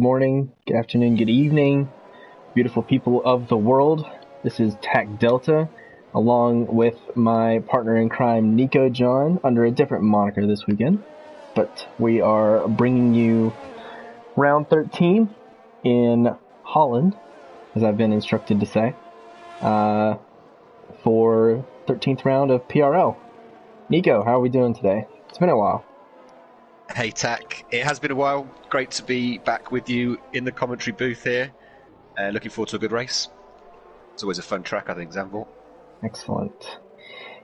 morning, good afternoon, good evening, beautiful people of the world. This is TAC Delta, along with my partner in crime, Nico John, under a different moniker this weekend. But we are bringing you round 13 in Holland, as I've been instructed to say, for 13th round of PRL. Nico, how are we doing today? It's been a while. Hey Tac, it has been a while. Great to be back with you in the commentary booth here. Looking forward to a good race. It's always a fun track, I think, Zandvoort. Excellent.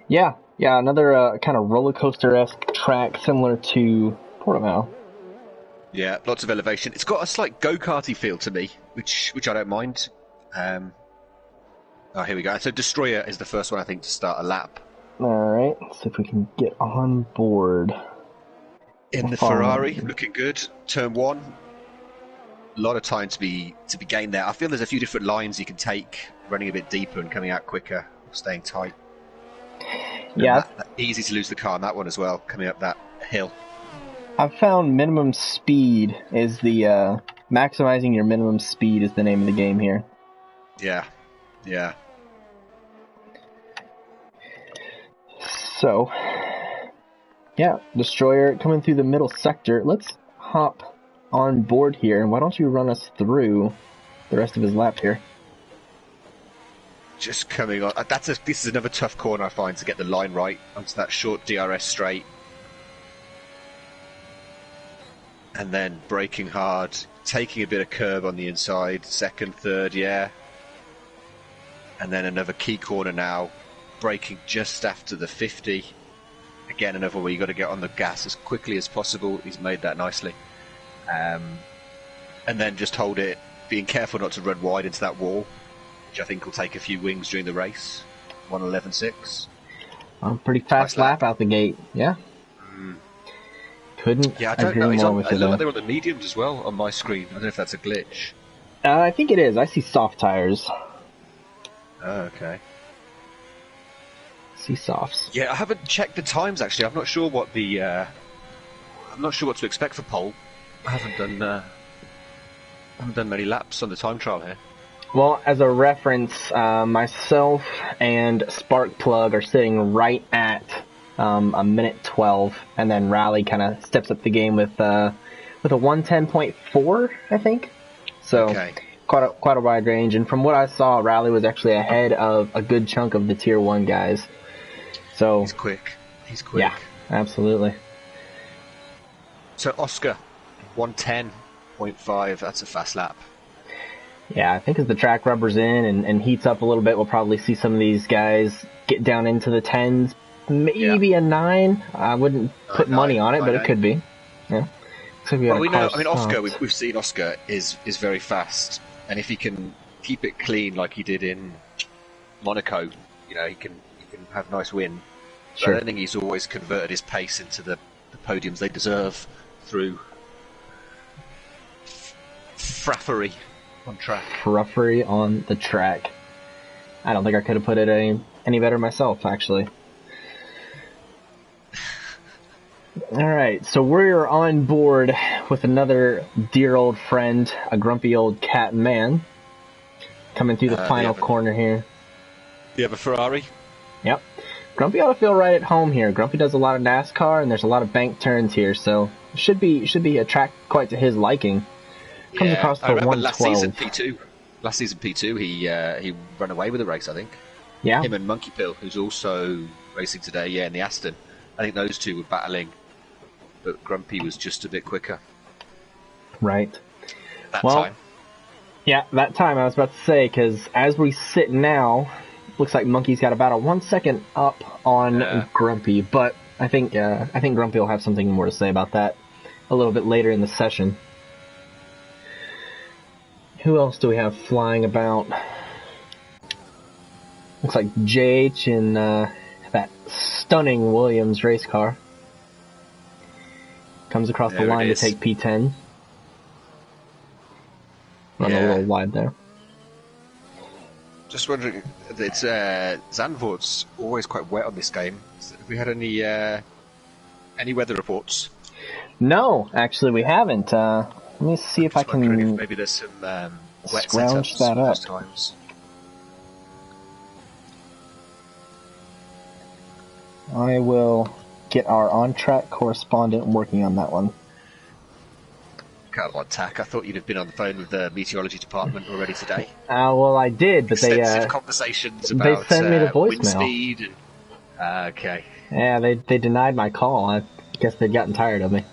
Yeah, another kind of roller coaster-esque track similar to Portimao. Yeah, lots of elevation. It's got a slight go-karty feel to me, which I don't mind. Oh, here we go. So Destroyer is the first one, I think, to start a lap. Alright, let's see if we can get on board. In the Ferrari, looking good. Turn one, a lot of time to be gained there. I feel there's a few different lines you can take, running a bit deeper and coming out quicker, staying tight. Yeah, easy to lose the car on that one as well, coming up that hill. I've found minimum speed is the maximizing your minimum speed is the name of the game here. Yeah. So, yeah, Destroyer coming through the middle sector. Let's hop on board here, and why don't you run us through the rest of his lap here? Just coming on. This is another tough corner I find to get the line right onto that short DRS straight. And then braking hard, taking a bit of curb on the inside, second, third, yeah. And then another key corner now, braking just after the 50. Again, another where you got to get on the gas as quickly as possible. He's made that nicely. And then just hold it, being careful not to run wide into that wall, which I think will take a few wings during the race. 1:11.6. Pretty fast lap out the gate, yeah. Couldn't I don't agree know. more with you. They're on the mediums as well on my screen. I don't know if that's a glitch. I think it is. I see soft tires. Oh, okay. See softs. Yeah, I haven't checked the times actually. I'm not sure what I'm not sure what to expect for pole. I haven't done many laps on the time trial here. Well, as a reference, myself and Sparkplug are sitting right at a minute 12, and then Rally kind of steps up the game with a 1:10.4, I think. So okay. quite a wide range. And from what I saw, Rally was actually ahead of a good chunk of the Tier 1 guys. So He's quick. Yeah, absolutely. So Oscar, 1:10.5. That's a fast lap. Yeah, I think as the track rubbers in and heats up a little bit, we'll probably see some of these guys get down into the 10s. Maybe a 9. I wouldn't put money on it, but it could be. Yeah. Well, we know. I mean, Oscar. We've seen Oscar is very fast, and if he can keep it clean like he did in Monaco, he can have a nice win. Sure. I don't think he's always converted his pace into the podiums they deserve through fraffery on track. Fruffery on the track. I don't think I could have put it any better myself, actually. Alright, so we're on board with another dear old friend, a grumpy old cat man, coming through the final corner here. You have a Ferrari? Yep. Grumpy ought to feel right at home here. Grumpy does a lot of NASCAR, and there's a lot of bank turns here, so it should be a track quite to his liking. Comes across for 112. Last season P2, he ran away with the race, I think. Yeah. Him and Monkey Pill, who's also racing today, in the Aston. I think those two were battling, but Grumpy was just a bit quicker. Right. That time. Yeah, that time I was about to say, because as we sit now, looks like Monkey's got about a 1 second up on Grumpy, but I think Grumpy will have something more to say about that a little bit later in the session. Who else do we have flying about? Looks like JH in that stunning Williams race car. Comes across the line to take P10. Run a little wide there. Just wondering, it's Zandvoort's always quite wet on this game. Have we had any weather reports? No, actually we haven't. Let me see if I Just wondering can if maybe there's some wet scrounge setups that up. most times. I will get our on-track correspondent working on that one. Kind of on tack. I thought you'd have been on the phone with the meteorology department already today. Well, I did, but Extensive conversations about they sent me the voicemail. wind speed. Okay. Yeah, they denied my call. I guess they'd gotten tired of me.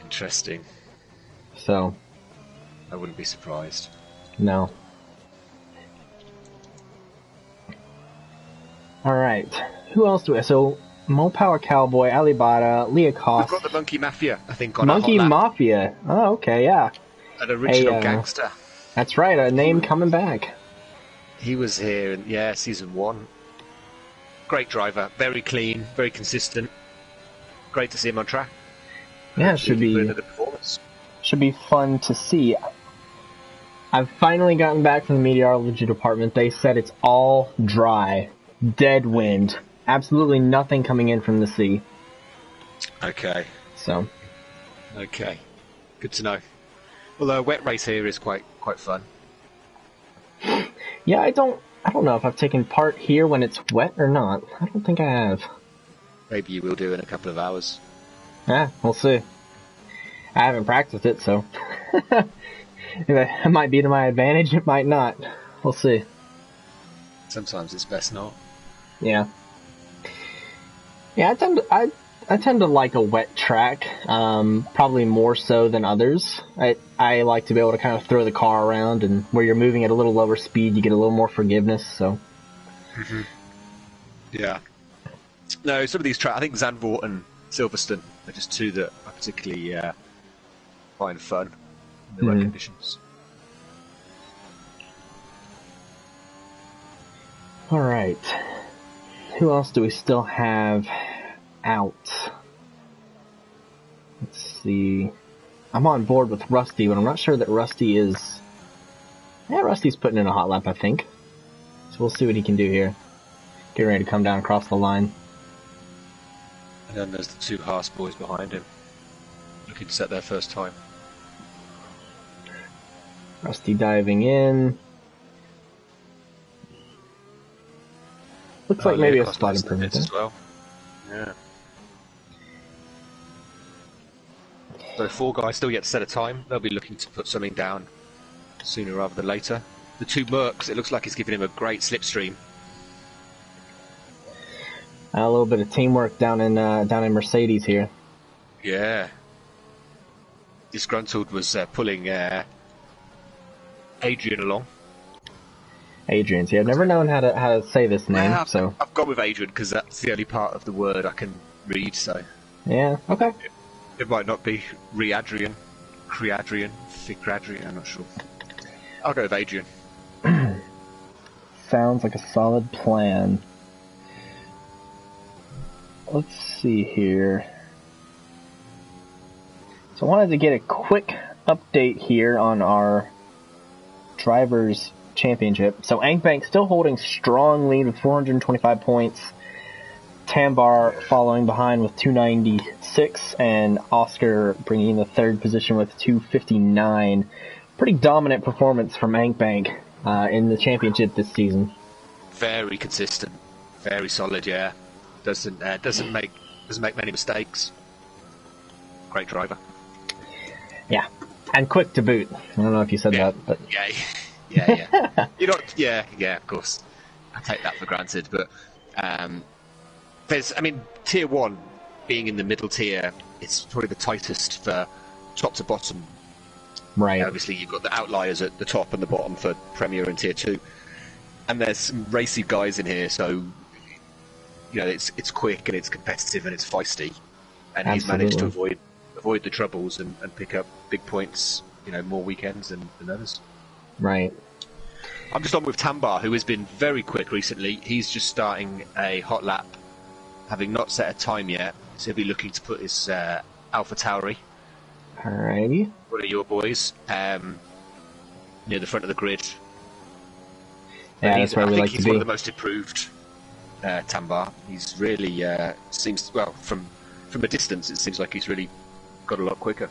Interesting. So. I wouldn't be surprised. No. Alright. Who else do we have? So, Mopower Cowboy, Alibata, Leocost. We've got the Monkey Mafia, I think, on Monkey a hot lap. Mafia. Oh, okay, yeah. An original gangster. That's right, a name coming back. He was here in, season 1. Great driver, very clean, very consistent. Great to see him on track. Yeah, it should be fun to see. I've finally gotten back from the meteorology department. They said it's all dry, dead wind, absolutely nothing coming in from the sea. Okay. So. Okay. Good to know. Well, a wet race here is quite fun. Yeah, I don't know if I've taken part here when it's wet or not. I don't think I have. Maybe you will do in a couple of hours. Yeah, we'll see. I haven't practiced it, so it might be to my advantage. It might not. We'll see. Sometimes it's best not. Yeah. Yeah, I tend to like a wet track, probably more so than others. I like to be able to kind of throw the car around, and where you're moving at a little lower speed, you get a little more forgiveness. So. Mm-hmm. Yeah. No, some of these tracks, I think Zandvoort and Silverstone are just two that I particularly find fun in the right conditions. All right. Who else do we still have out? Let's see. I'm on board with Rusty, but I'm not sure that Rusty is... Yeah, Rusty's putting in a hot lap, I think. So we'll see what he can do here. Getting ready to come down across the line. And then there's the two Haas boys behind him, looking to set their first time. Rusty diving in. Looks like maybe a spot improvement as well. Yeah. So 4 guys still yet to set a time. They'll be looking to put something down sooner rather than later. The 2 Mercs, it looks like it's giving him a great slipstream. A little bit of teamwork down in Mercedes here. Yeah. Disgruntled was pulling Adrian along. Adrian. See, I've never known how to say this name, so I've gone with Adrian because that's the only part of the word I can read. So yeah, okay. It might not be Readrian, Creadrian, Ficradrian. I'm not sure. I'll go with Adrian. Sounds like a solid plan. Let's see here. So I wanted to get a quick update here on our Drivers' Championship. So Ankbank still holding strong lead with 425 points. Tambar following behind with 296, and Oscar bringing the 3rd position with 259. Pretty dominant performance from Ankbank in the championship this season. Very consistent, very solid. Yeah, doesn't make many mistakes. Great driver. Yeah, and quick to boot. I don't know if you said that, but yeah. You're not. Yeah. Of course, I take that for granted. But tier 1 being in the middle tier, it's probably the tightest for top to bottom. Right. Obviously, you've got the outliers at the top and the bottom for Premier and Tier 2, and there's some racy guys in here. So, it's quick and it's competitive and it's feisty, and Absolutely. He's managed to avoid the troubles and pick up big points. More weekends than others. Right. I'm just on with Tambar, who has been very quick recently. He's just starting a hot lap, having not set a time yet, so he'll be looking to put his Alpha Tauri. Alrighty. One of your boys, near the front of the grid. Yeah, that's where we like to be. He's one of the most improved Tambar. He's really seems, well, from a distance, it seems like he's really got a lot quicker.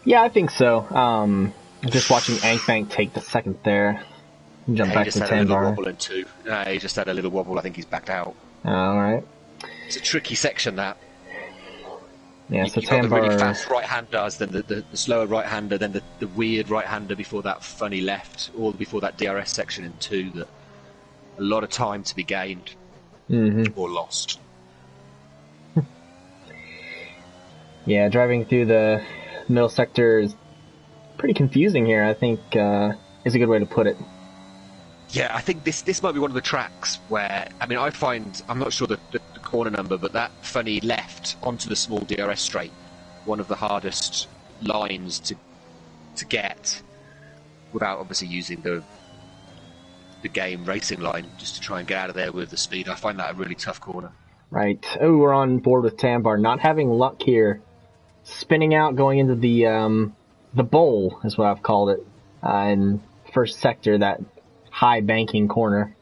Yeah, I think so. Just watching Ankbank take the second there. Jump He back just to had a little Tambar. wobble in two. He just had a little wobble. I think he's backed out. All right. It's a tricky section, that. Yeah, so You've got the really Tambar. fast right-handers, then the slower right-hander, then the weird right-hander before that funny left, all before that DRS section in two. That a lot of time to be gained or lost. Yeah, driving through the middle sector is pretty confusing here, I think, is a good way to put it. Yeah, I think this might be one of the tracks where, I mean, I find, I'm not sure the corner number, but that funny left onto the small DRS straight, one of the hardest lines to get without obviously using the game racing line, just to try and get out of there with the speed. I find that a really tough corner. Right. Oh, we're on board with Tambar. Not having luck here. Spinning out, going into the bowl is what I've called it, in first sector, that high banking corner.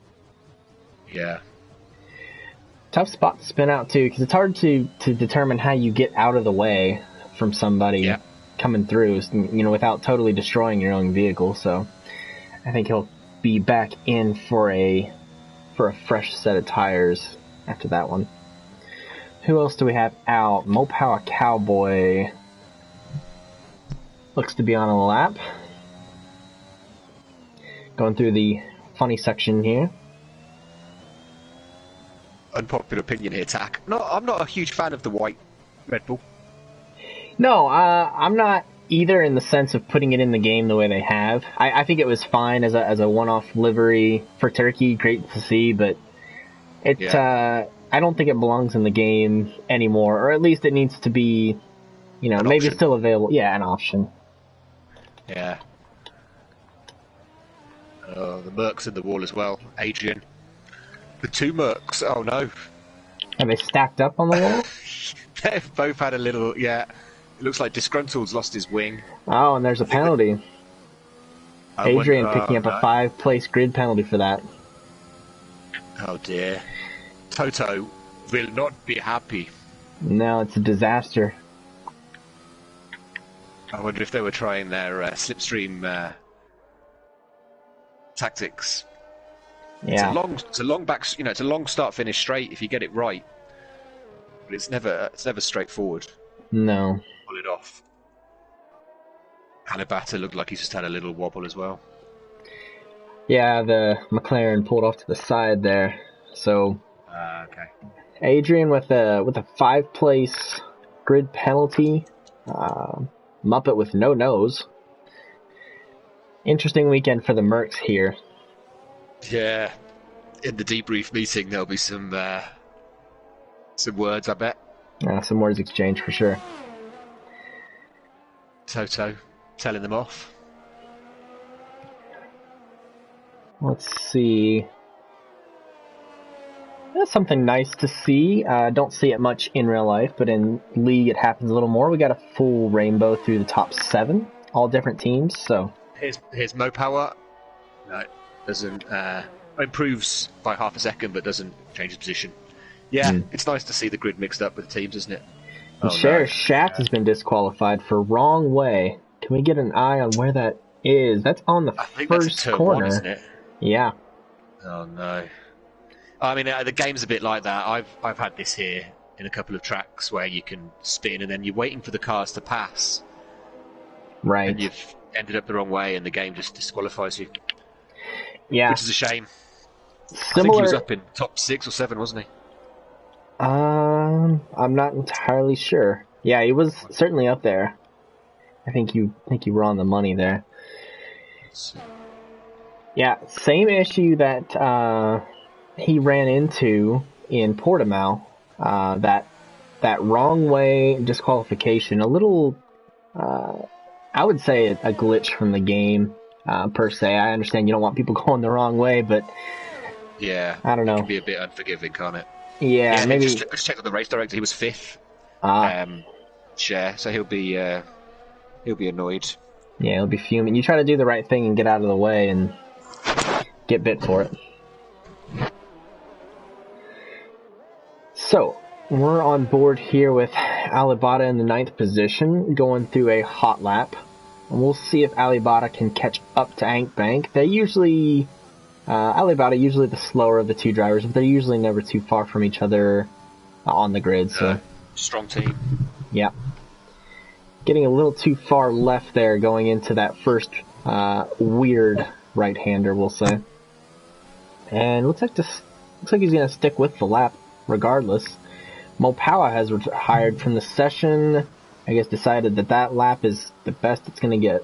Yeah. Tough spot to spin out too, because it's hard to determine how you get out of the way from somebody coming through, without totally destroying your own vehicle. So I think he'll be back in for a fresh set of tires after that one. Who else do we have out? Mopower Cowboy looks to be on a lap. Going through the funny section here. Unpopular opinion here, Tack. No, I'm not a huge fan of the white Red Bull. No, I'm not either, in the sense of putting it in the game the way they have. I think it was fine as a one-off livery for Turkey. Great to see, but I don't think it belongs in the game anymore, or at least it needs to be, maybe it's still available. Yeah, an option. Yeah. The Mercs in the wall as well. Adrian. The two Mercs. Oh no. Have they stacked up on the wall? They've both had a little, It looks like Disgruntled's lost his wing. Oh, and there's a penalty. Adrian picking up a 5-place grid penalty for that. Oh dear. Toto will not be happy. No, it's a disaster. I wonder if they were trying their slipstream tactics. Yeah. It's a long back. It's a long start finish straight if you get it right, but it's never straightforward. No. Pull it off. Hanabata looked like he's just had a little wobble as well. Yeah, the McLaren pulled off to the side there. So. Okay. Adrian with a 5-place grid penalty. Muppet with no nose. Interesting weekend for the Mercs here. Yeah, in the debrief meeting there'll be some words, I bet. Some words exchanged for sure. Toto telling them off. Let's see. That's something nice to see. Don't see it much in real life, but in League it happens a little more. We got a full rainbow through the top 7, all different teams. So here's Mopower. No, doesn't improves by half a second, but doesn't change his position. Yeah, It's nice to see the grid mixed up with teams, isn't it? Shaft has been disqualified for wrong way. Can we get an eye on where that is? That's on the first corner, isn't it? Yeah. Oh no. I mean, the game's a bit like that. I've had this here in a couple of tracks where you can spin and then you're waiting for the cars to pass. Right. And you've ended up the wrong way and the game just disqualifies you. Yeah. Which is a shame. Similar... I think he was up in top 6 or 7, wasn't he? I'm not entirely sure. Yeah, he was certainly up there. I think you were on the money there. Yeah, same issue that he ran into in Portimao. That wrong way disqualification. A little, I would say a glitch from the game per se. I understand you don't want people going the wrong way, but yeah, I don't know. It can be a bit unforgiving, can't it? Yeah, maybe. Just check with the race director. He was 5th. Share, so he'll be annoyed. Yeah, he'll be fuming. You try to do the right thing and get out of the way and get bit for it. So, we're on board here with Alibata in the 9th position, going through a hot lap. And we'll see if Alibata can catch up to Ankbank. They usually... Alibata usually the slower of the two drivers, but they're usually never too far from each other on the grid. So strong team. Yeah. Getting a little too far left there going into that first weird right-hander, we'll say. And looks like he's going to stick with the lap regardless. Mopawa has retired from the session. I guess decided that lap is the best it's going to get.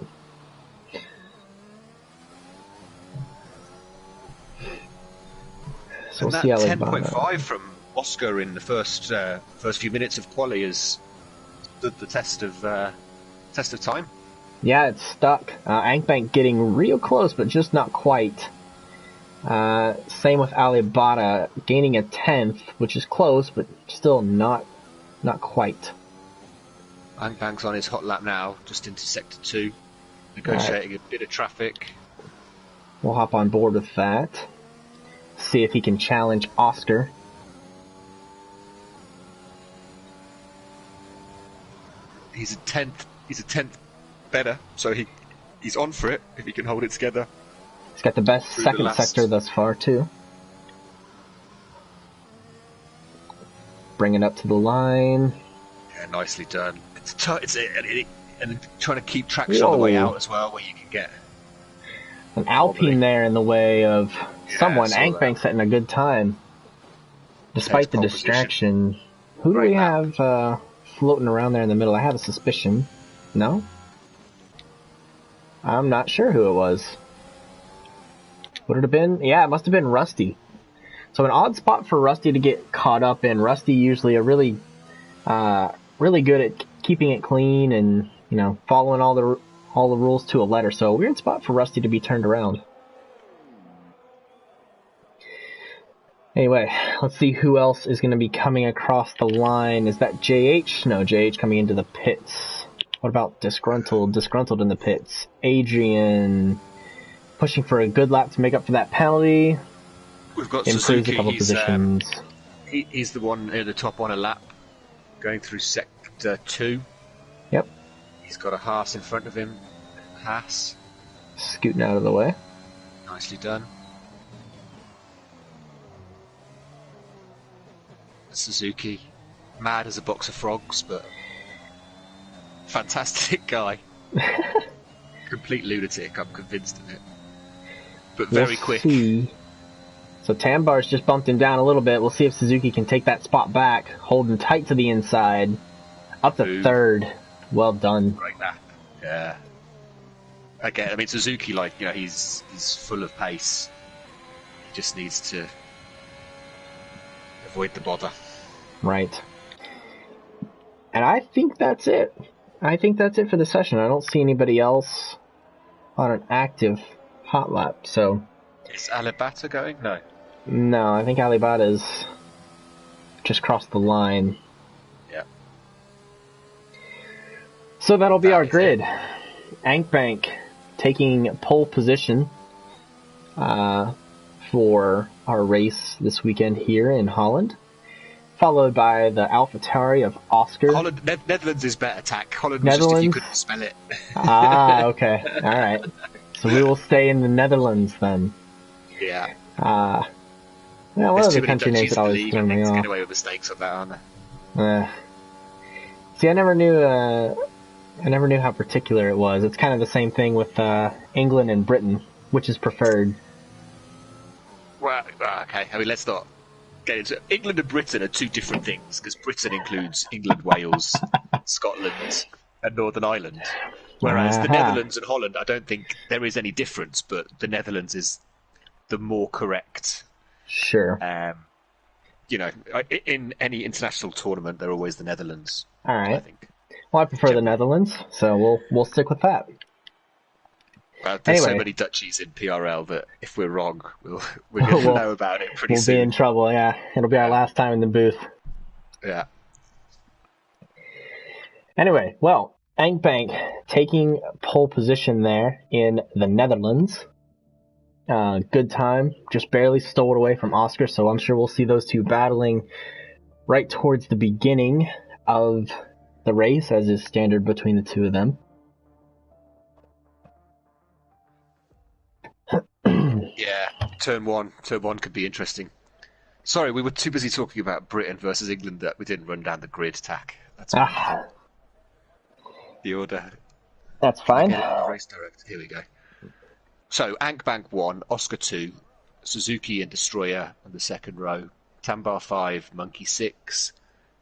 So and we'll that see how 10.5 from Oscar in the first few minutes of quali is the test of time. Yeah, it's stuck. Ankbank getting real close, but just not quite. Same with Alibata, gaining a 10th, which is close, but still not quite. Ankbank's on his hot lap now, just into Sector 2, negotiating a bit of traffic. We'll hop on board with that. See if he can challenge Oscar. He's a tenth better, so he's on for it if he can hold it together. He's got the best second sector thus far too. Bring it up to the line. Yeah, nicely done. And trying to keep traction on the way out as well, where you can get an Alpine there in the way of someone. Ankbank setting a good time. Despite the distraction. Who do we have floating around there in the middle? I have a suspicion. No? I'm not sure who it was. Would it have been? Yeah, it must have been Rusty. So an odd spot for Rusty to get caught up in. Rusty usually a really good at keeping it clean and, following all the rules to a letter. So a weird spot for Rusty to be turned around. Anyway, let's see who else is going to be coming across the line. Is that JH? No, JH coming into the pits. What about Disgruntled? Disgruntled in the pits. Adrian pushing for a good lap to make up for that penalty. We've got Improves Suzuki. A couple positions. He's the one near the top on a lap, going through Sector 2. Yep. He's got a Haas in front of him. Haas. Scooting out of the way. Nicely done. Suzuki. Mad as a box of frogs, but fantastic guy. Complete lunatic, I'm convinced of it. But very quick. See. So Tambar's just bumped him down a little bit. We'll see if Suzuki can take that spot back. Holding tight to the inside. Up to third. Well done. Great lap. Yeah. Again, I mean, Suzuki, he's full of pace. He just needs to avoid the bother. Right. And I think that's it. I think that's it for the session. I don't see anybody else on an active hot lap, so... Is Alibata going? No. No, I think Alibata's just crossed the line. Yeah. So that'll be our grid. Ankbank taking pole position for our race this weekend here in Holland. Followed by the AlphaTauri of Oscar. Netherlands is better, Tack. Holland was just if you couldn't spell it. Okay. All right. So we will stay in the Netherlands then. Yeah. One of the country names that always throw me off. Get away with mistakes on that, aren't they? See, I never knew how particular it was. It's kind of the same thing with England and Britain, which is preferred. Well, okay. I mean, let's not get into it. England and Britain are two different things, because Britain includes England, Wales, Scotland, and Northern Ireland. Whereas the Netherlands and Holland, I don't think there is any difference, but the Netherlands is the more correct. Sure. In any international tournament, they're always the Netherlands. All right. I think. Well, I prefer the Netherlands, so we'll stick with that. There's so many Dutchies in PRL that if we're wrong, we'll know about it pretty soon. We'll be in trouble, yeah. It'll be our last time in the booth. Yeah. Anyway, well, Ankbank taking pole position there in the Netherlands. Good time. Just barely stole it away from Oscar, so I'm sure we'll see those two battling right towards the beginning of the race, as is standard between the two of them. Yeah, turn one could be interesting. Sorry, we were too busy talking about Britain versus England that we didn't run down the grid tack. That's the order. That's Can I fine. get it on the race direct? Here we go. So, Ankbank 1, Oscar 2, Suzuki and Destroyer on the second row, Tambar 5, Monkey 6,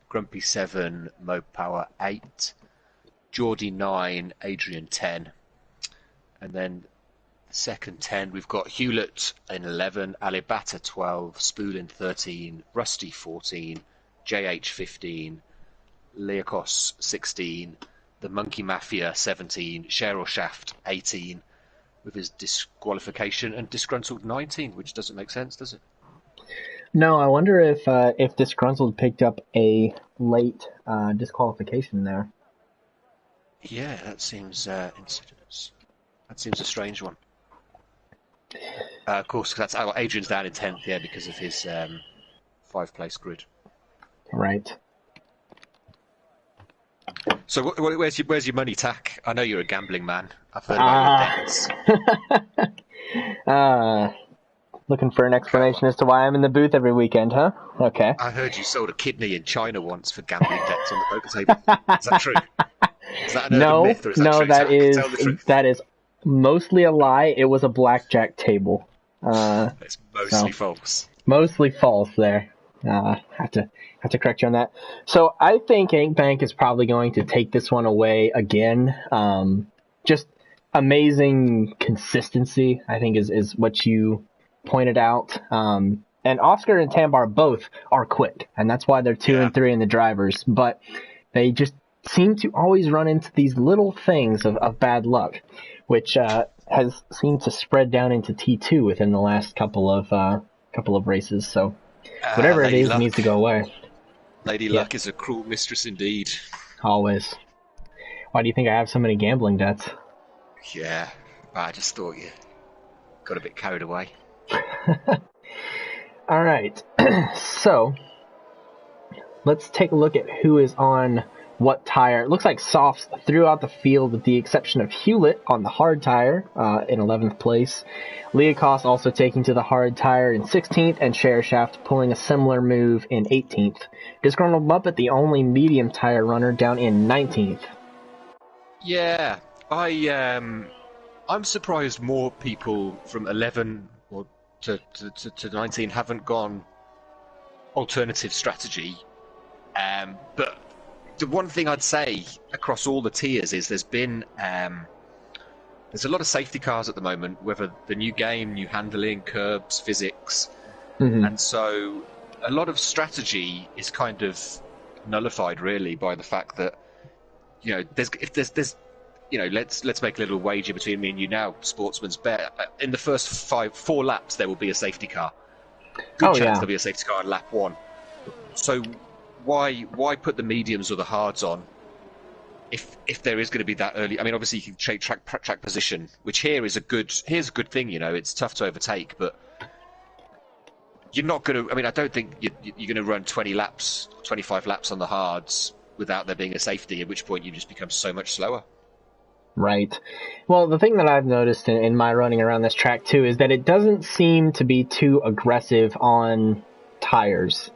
Grumpy 7, Mo Power 8, Geordie 9, Adrian 10, and then second 10, we've got Hewlett in 11, Alibata 12, Spoolin 13, Rusty 14, JH 15, Leokos 16, the Monkey Mafia 17, Cheryl Shaft 18, with his disqualification, and Disgruntled 19, which doesn't make sense, does it? No, I wonder if Disgruntled picked up a late disqualification there. Yeah, that seems incidents. That seems a strange one. Of course, that's Adrian's down in 10th, yeah, because of his 5-place grid. Right. So where's your money, Tack? I know you're a gambling man. I've heard about your debts. Looking for an explanation as to why I'm in the booth every weekend, huh? Okay. I heard you sold a kidney in China once for gambling debts on the poker table. Is that true? Is that an urban myth, or is that true, Tack? That is mostly a lie. It was a blackjack table. It's mostly false. Mostly false there. Have to correct you on that. So I think Ankbank is probably going to take this one away again. Just amazing consistency, I think, is what you pointed out. And Oscar and Tambar both are quick, and that's why they're 2 and 3 in the drivers. But they just seem to always run into these little things of bad luck, which has seemed to spread down into T2 within the last couple of races. So whatever it is needs to go away. Lady Luck is a cruel mistress indeed. Always. Why do you think I have so many gambling debts? Yeah, I just thought you got a bit carried away. All right. So let's take a look at who is on what tire. It looks like softs throughout the field with the exception of Hewlett on the hard tire in 11th place. Leokos also taking to the hard tire in 16th, and Shaft pulling a similar move in 18th. Disgruntled Muppet, the only medium tire runner, down in 19th. Yeah, I'm surprised more people from 11 or to 19 haven't gone alternative strategy. But the one thing I'd say across all the tiers is there's a lot of safety cars at the moment, whether the new game, new handling, curbs, physics, and so a lot of strategy is kind of nullified really by the fact that there's let's make a little wager between me and you now, Sportsman's Bet. In the first 4 laps, there will be a safety car. Good chance there'll be a safety car on lap 1. So why put the mediums or the hards on if there is going to be that early? I mean, obviously you can track position, which here's a good thing. It's tough to overtake, but you're not going to. I mean, I don't think you're going to run 20 laps, 25 laps on the hards without there being a safety. At which point you just become so much slower. Right. Well, the thing that I've noticed in my running around this track too is that it doesn't seem to be too aggressive on tires.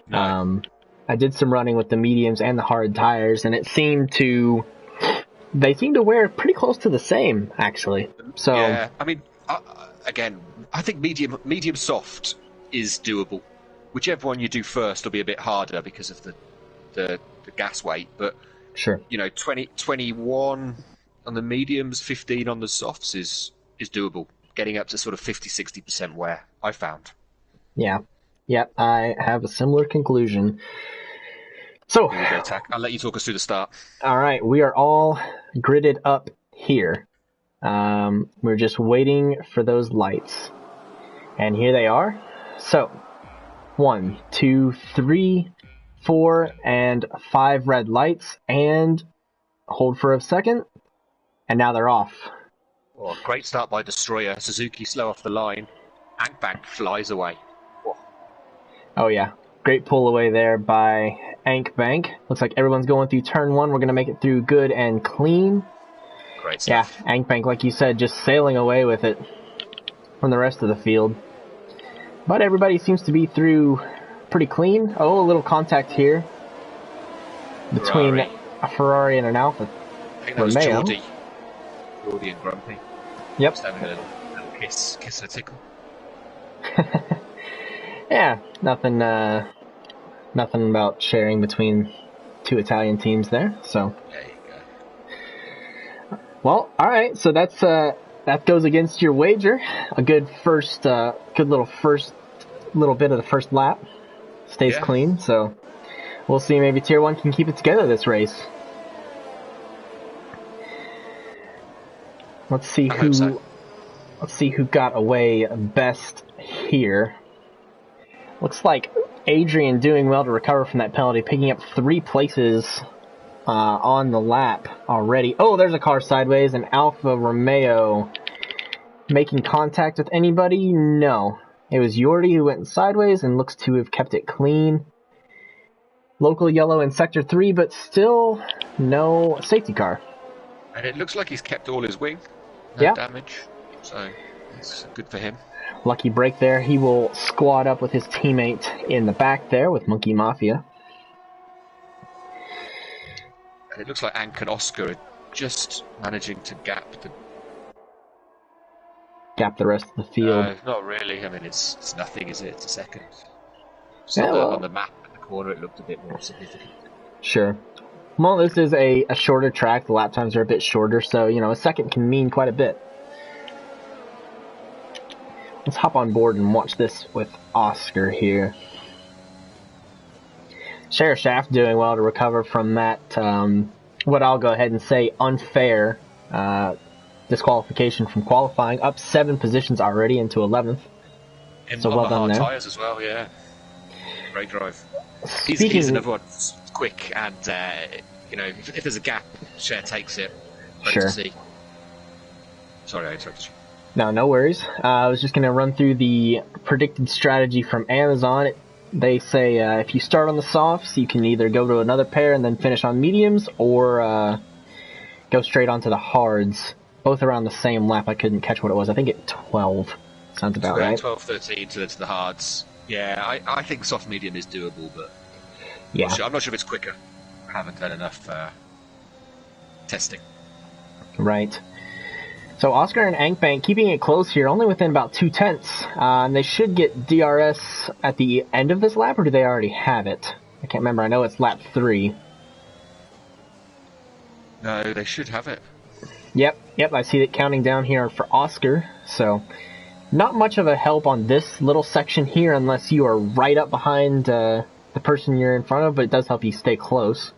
No. I did some running with the mediums and the hard tires, and they seem to wear pretty close to the same, actually. So yeah, I mean, again, I think medium soft is doable. Whichever one you do first will be a bit harder because of the gas weight, but sure, 21 on the mediums, 15 on the softs is doable. Getting up to sort of 50-60% wear, I found. Yeah, I have a similar conclusion. So, here we go, Tack. I'll let you talk us through the start. All right, we are all gridded up here. We're just waiting for those lights. And here they are. So, 1, 2, 3, 4, and 5 red lights. And hold for a second. And now they're off. Oh, great start by Destroyer. Suzuki slow off the line. Ankbank flies away. Oh yeah, great pull away there by Ank Bank. Looks like everyone's going through turn 1. We're going to make it through good and clean. Great stuff. Yeah, Ank Bank, like you said, just sailing away with it from the rest of the field. But everybody seems to be through pretty clean. Oh, a little contact here between a Ferrari and an Alfa I think that was Romeo. Geordie and Grumpy. Yep. Just having a little kiss and a tickle. Yeah, nothing about sharing between two Italian teams there. So, There you go. well, all right. So that goes against your wager. A good little bit of the first lap stays clean. So we'll see. Maybe Tier 1 can keep it together this race. Let's see who got away best here. Looks like Adrian doing well to recover from that penalty, picking up 3 places on the lap already. Oh, there's a car sideways, and Alfa Romeo making contact with anybody? No. It was Jordi who went sideways and looks to have kept it clean. Local yellow in Sector 3, but still no safety car. And it looks like he's kept all his wing. No damage. So it's good for him. Lucky break there. He will squad up with his teammate in the back there with Monkey Mafia. And it looks like Ank and Oscar are just managing to gap the rest of the field. Not really. I mean, it's nothing, is it? It's a second. On the map in the corner, it looked a bit more significant. Sure. Well, this is a shorter track. The lap times are a bit shorter, so, a second can mean quite a bit. Let's hop on board and watch this with Oscar here. Sheriff Shaft doing well to recover from that, what I'll go ahead and say, unfair disqualification from qualifying. Up 7 positions already into 11th. And so well done there. Tyres as well, yeah. Great drive. He's another one quick, and if there's a gap, Cher takes it. Sure. To see. Sorry, I interrupted you. No worries. I was just going to run through the predicted strategy from Amazon. They say if you start on the softs, you can either go to another pair and then finish on mediums, or go straight onto the hards. Both around the same lap. I couldn't catch what it was. I think 12. Sounds about right. 12, 13 to the hards. Yeah, I think soft medium is doable, but yeah. I'm not sure if it's quicker. I haven't done enough testing. Right. So Oscar and Ankbank keeping it close here, only within about 0.2. And they should get DRS at the end of this lap, or do they already have it? I can't remember. I know it's lap 3. No, they should have it. Yep. I see it counting down here for Oscar. So not much of a help on this little section here unless you are right up behind the person you're in front of, but it does help you stay close.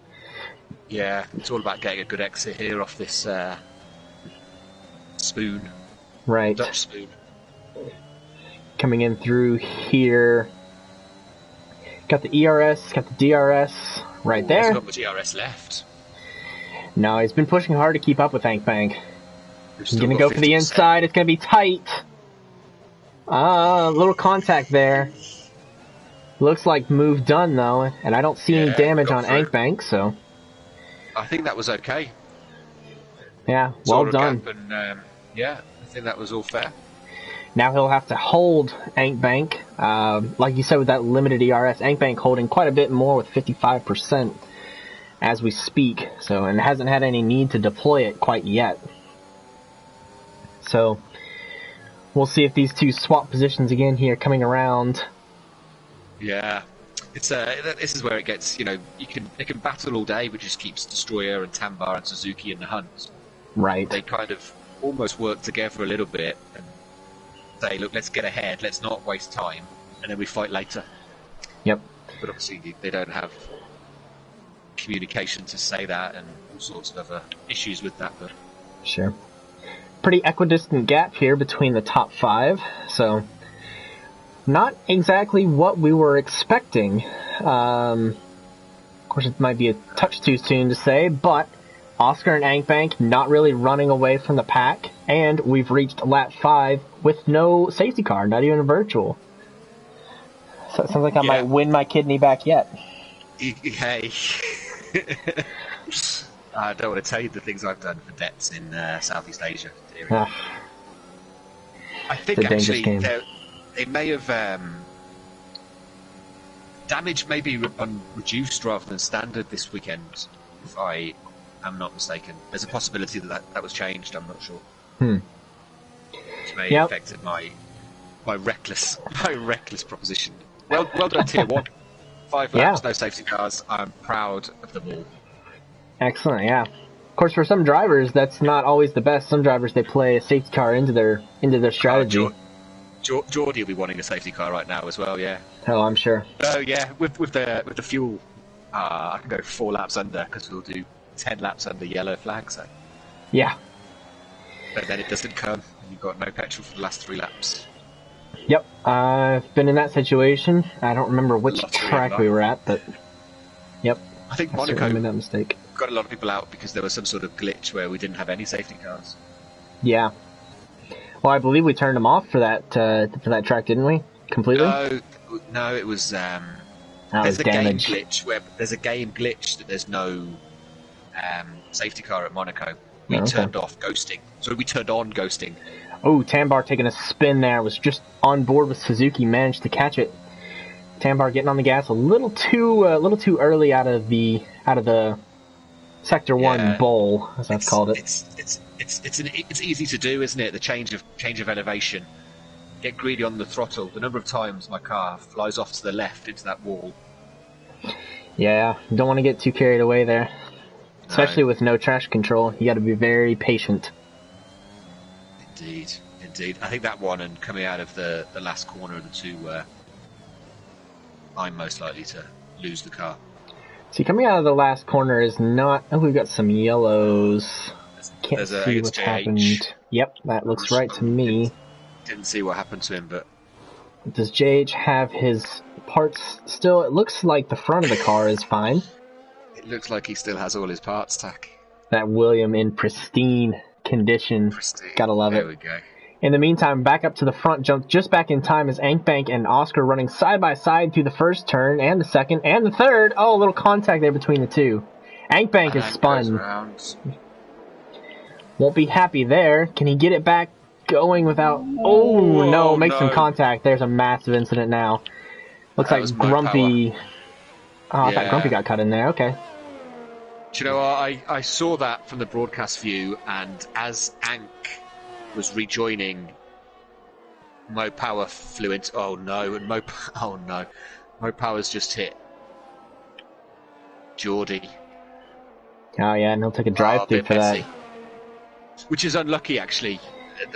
Yeah, it's all about getting a good exit here off this spoon. Right. Dutch spoon. Coming in through here. Got the ERS, got the DRS right there. There's not much ERS left. No, he's been pushing hard to keep up with Ankbank. He's going to go for the inside. It's going to be tight. A little contact there. Looks like move done, though. And I don't see any damage on Ankbank, so... I think that was okay. Yeah, well done. And, I think that was all fair. Now he'll have to hold Ankbank. Like you said, with that limited ERS, Ankbank holding quite a bit more with 55% as we speak. So, and hasn't had any need to deploy it quite yet. So, we'll see if these two swap positions again here coming around. Yeah. It's this is where it gets, they can battle all day, which just keeps Destroyer and Tambar and Suzuki in the hunt. Right. They kind of almost work together a little bit and say, look, let's get ahead, let's not waste time, and then we fight later. Yep. But obviously they don't have communication to say that, and all sorts of other issues with that. But sure. Pretty equidistant gap here between the top 5, so not exactly what we were expecting. Of course, it might be a touch too soon to say, but Oscar and Ankbank not really running away from the pack, and we've reached lap 5 with no safety car, not even a virtual. So it sounds like I might win my kidney back yet. Hey. I don't want to tell you the things I've done for debts in Southeast Asia. I think It's a dangerous actually game. they may have damage may be reduced rather than standard this weekend, if I am not mistaken. There's a possibility that was changed. I'm not sure. Which may have affected my reckless proposition. Well done, Tier 1. 5 laps, no safety cars. I'm proud of them all. Excellent, yeah. Of course, for some drivers, that's not always the best. Some drivers, they play a safety car into their strategy. Geordie will be wanting a safety car right now as well, yeah. Oh, I'm sure. Oh yeah, with the fuel, I can go 4 laps under because we'll do 10 laps under yellow flag. So yeah, but then it doesn't come, and you've got no petrol for the last 3 laps. Yep, I've been in that situation. I don't remember which track we were at, but yep. I think Monaco made that mistake. Got a lot of people out because there was some sort of glitch where we didn't have any safety cars. Yeah. Well, I believe we turned them off for that track, didn't we? Completely? No, it was. There's a game glitch where there's a game glitch that there's no safety car at Monaco. We turned off ghosting, so we turned on ghosting. Oh, Tambar taking a spin there, was just on board with Suzuki, managed to catch it. Tambar getting on the gas a little too early out of the Sector 1 bowl, as I've called it. It's easy to do, isn't it? The change of elevation. Get greedy on the throttle. The number of times my car flies off to the left into that wall. Yeah, don't want to get too carried away there. Especially with no traction control. You got to be very patient. Indeed. I think that one and coming out of the last corner of the two where I'm most likely to lose the car. See, coming out of the last corner is not... Oh, we've got some yellows. Can't see what's happened. Yep, that looks right to me. Didn't see what happened to him, but... Does JH have his parts still? It looks like the front of the car is fine. It looks like he still has all his parts, Tack. That William in pristine condition. Gotta love it. There we go. In the meantime, back up to the front, jumped just back in time as Ankbank and Oscar running side by side through the first turn and the second and the third. Oh, a little contact there between the two. Ankbank is spun. Won't be happy there. Can he get it back going without... Oh, no, makes some contact. There's a massive incident now. Looks like Grumpy... Oh, I thought Grumpy got cut in there. Okay. Do you know what? I saw that from the broadcast view, and as Ank was rejoining, Mo Power flew into... Oh no, and Mo Power's just hit Geordie. Oh yeah, and he'll take a drive through for that. Which is unlucky, actually.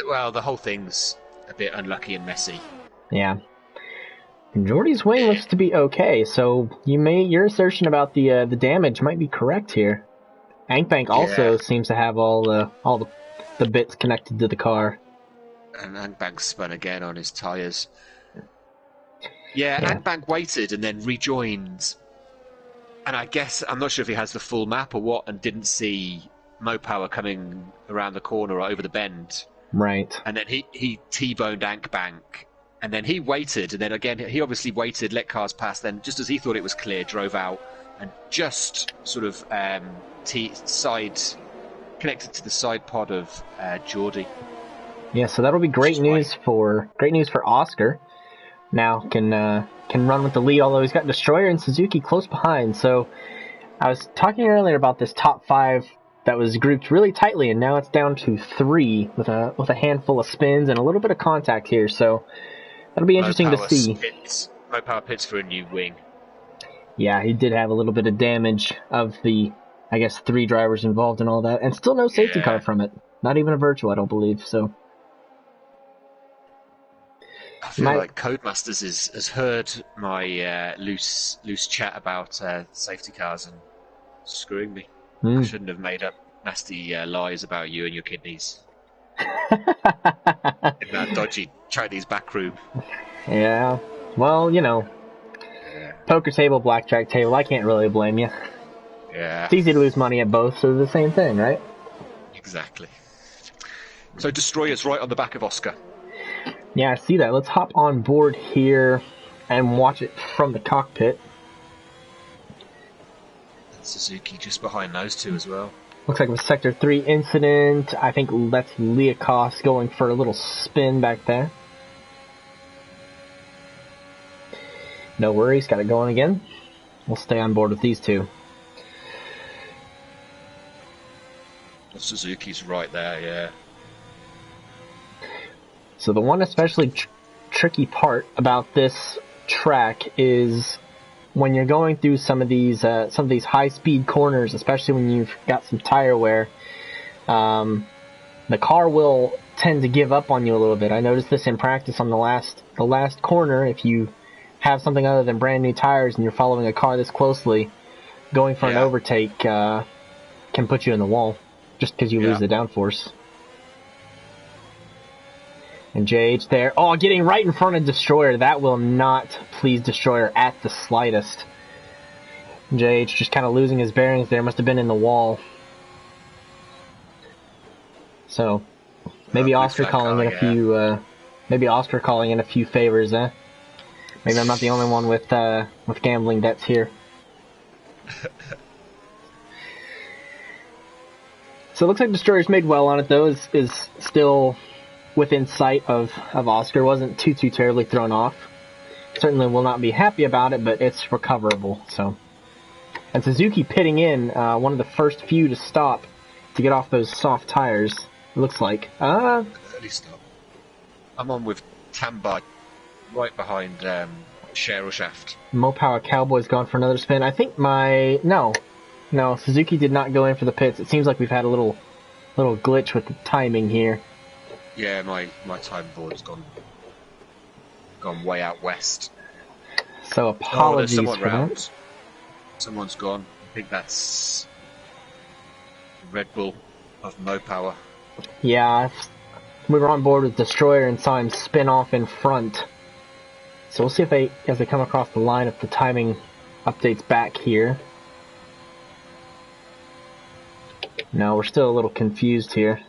Well, the whole thing's a bit unlucky and messy. Yeah. And Geordie's wing looks to be okay, so your assertion about the damage might be correct here. Ankbank also seems to have all the bits connected to the car. And Ankbank spun again on his tyres. Yeah, Ankbank waited and then rejoined. And I guess, I'm not sure if he has the full map or what, and didn't see Mo Power coming around the corner or over the bend. Right. And then he T-boned Ankbank. And then he waited, and then again, he obviously waited, let cars pass, then just as he thought it was clear, drove out, and just sort of connected to the side pod of Geordie. Yeah, so that'll be great news for Oscar. Now can run with the lead, although he's got Destroyer and Suzuki close behind. So I was talking earlier about this top 5 that was grouped really tightly, and now it's down to 3 with a handful of spins and a little bit of contact here. So that'll be interesting to see. Mo Power pits for a new wing. Yeah, he did have a little bit of damage of the, I guess, 3 drivers involved and all that, and still no safety car from it. Not even a virtual, I don't believe. So I feel like Codemasters has heard my loose chat about safety cars and screwing me. I shouldn't have made up nasty lies about you and your kidneys. In that dodgy Chinese back room. Yeah. Well, poker table, blackjack table, I can't really blame you. Yeah. It's easy to lose money at both, so they're the same thing, right? Exactly. So Destroyer's right on the back of Oscar. Yeah, I see that. Let's hop on board here and watch it from the cockpit. Suzuki just behind those two as well. Looks like it was Sector 3 incident. I think that's Liakos going for a little spin back there. No worries, got it going again. We'll stay on board with these two. Suzuki's right there, yeah. So the one especially tricky part about this track is when you're going through some of these high-speed corners, especially when you've got some tire wear, the car will tend to give up on you a little bit. I noticed this in practice on the last corner. If you have something other than brand new tires and you're following a car this closely, going for an overtake can put you in the wall just because you lose the downforce. And JH there. Oh, getting right in front of Destroyer. That will not please Destroyer at the slightest. JH just kind of losing his bearings there. Must have been in the wall. So, maybe Oscar calling in a few. Maybe Oscar calling in a few favors, eh? Maybe I'm not the only one with gambling debts here. So it looks like Destroyer's made well on it though. Is still within sight of Oscar. Wasn't too terribly thrown off. Certainly will not be happy about it, but it's recoverable. So, and Suzuki pitting in, one of the first few to stop to get off those soft tires. It looks like. Early stop. I'm on with Tamba right behind Cheryl Shaft. Mopower Cowboy's gone for another spin. I think no, Suzuki did not go in for the pits. It seems like we've had a little glitch with the timing here. Yeah, my time board's gone way out west. So apologies someone for round. that. Someone's gone. I think that's Red Bull of Mopower. Yeah, we were on board with Destroyer and saw him spin off in front. So we'll see if as they come across the line, if the timing updates back here. No, we're still a little confused here.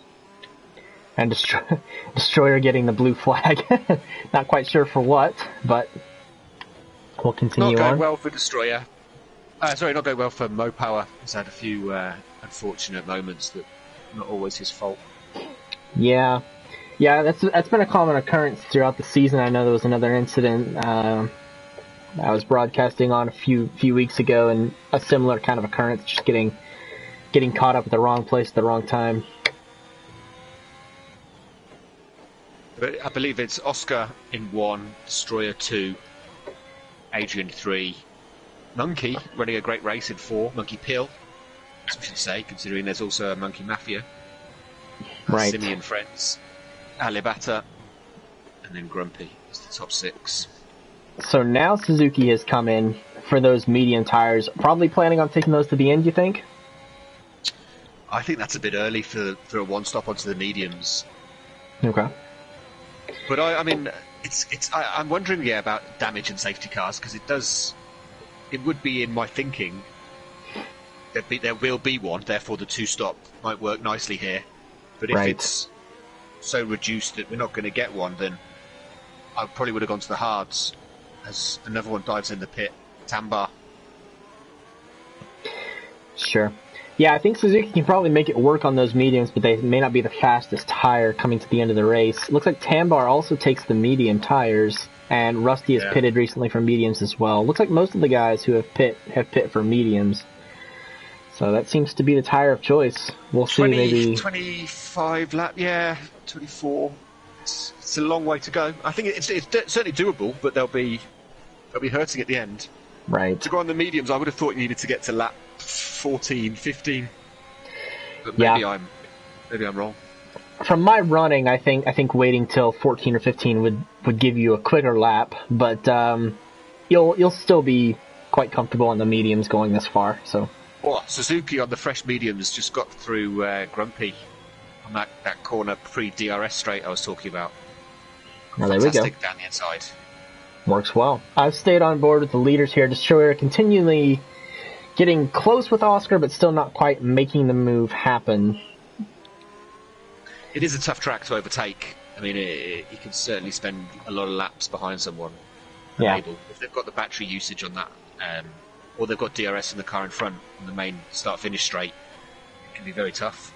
And Destroyer getting the blue flag. Not quite sure for what, but we'll continue on. Not going well for Destroyer. Sorry, not going well for Mopower. He's had a few unfortunate moments that are not always his fault. Yeah, that's been a common occurrence throughout the season. I know there was another incident I was broadcasting on a few weeks ago, and a similar kind of occurrence, just getting caught up at the wrong place at the wrong time. But I believe it's Oscar in 1, Destroyer 2, Adrian 3, Monkey running a great race in 4, Monkey Pill, as we should say, considering there's also a Monkey Mafia. Right. Simeon Friends, Alibata, and then Grumpy is the top 6. So now Suzuki has come in for those medium tires. Probably planning on taking those to the end, you think? I think that's a bit early for a one-stop onto the mediums. Okay. But I mean, I'm wondering about damage and safety cars, because it would be in my thinking there will be one, therefore the two-stop might work nicely here. But if it's so reduced that we're not going to get one, then I probably would have gone to the hards as another one dives in the pit. Tamba. Sure. Yeah, I think Suzuki can probably make it work on those mediums, but they may not be the fastest tire coming to the end of the race. Looks like Tambar also takes the medium tires, and Rusty has pitted recently for mediums as well. Looks like most of the guys who have pit for mediums. So that seems to be the tire of choice. We'll see, maybe 25 lap, 24. It's a long way to go. I think it's certainly doable, but they'll be hurting at the end. Right. To go on the mediums, I would have thought you needed to get to lap 14, 15. But maybe I'm wrong. From my running, I think waiting till 14 or 15 would give you a quicker lap, but you'll still be quite comfortable on the mediums going this far. So. Well, Suzuki on the fresh mediums just got through Grumpy on that corner pre-DRS straight I was talking about. Well, there we go. Down the inside. Works well. I've stayed on board with the leaders here. Destroyer continually getting close with Oscar, but still not quite making the move happen. It is a tough track to overtake. I mean, you can certainly spend a lot of laps behind someone. Yeah. If they've got the battery usage on that or they've got DRS in the car in front on the main start-finish straight. It can be very tough.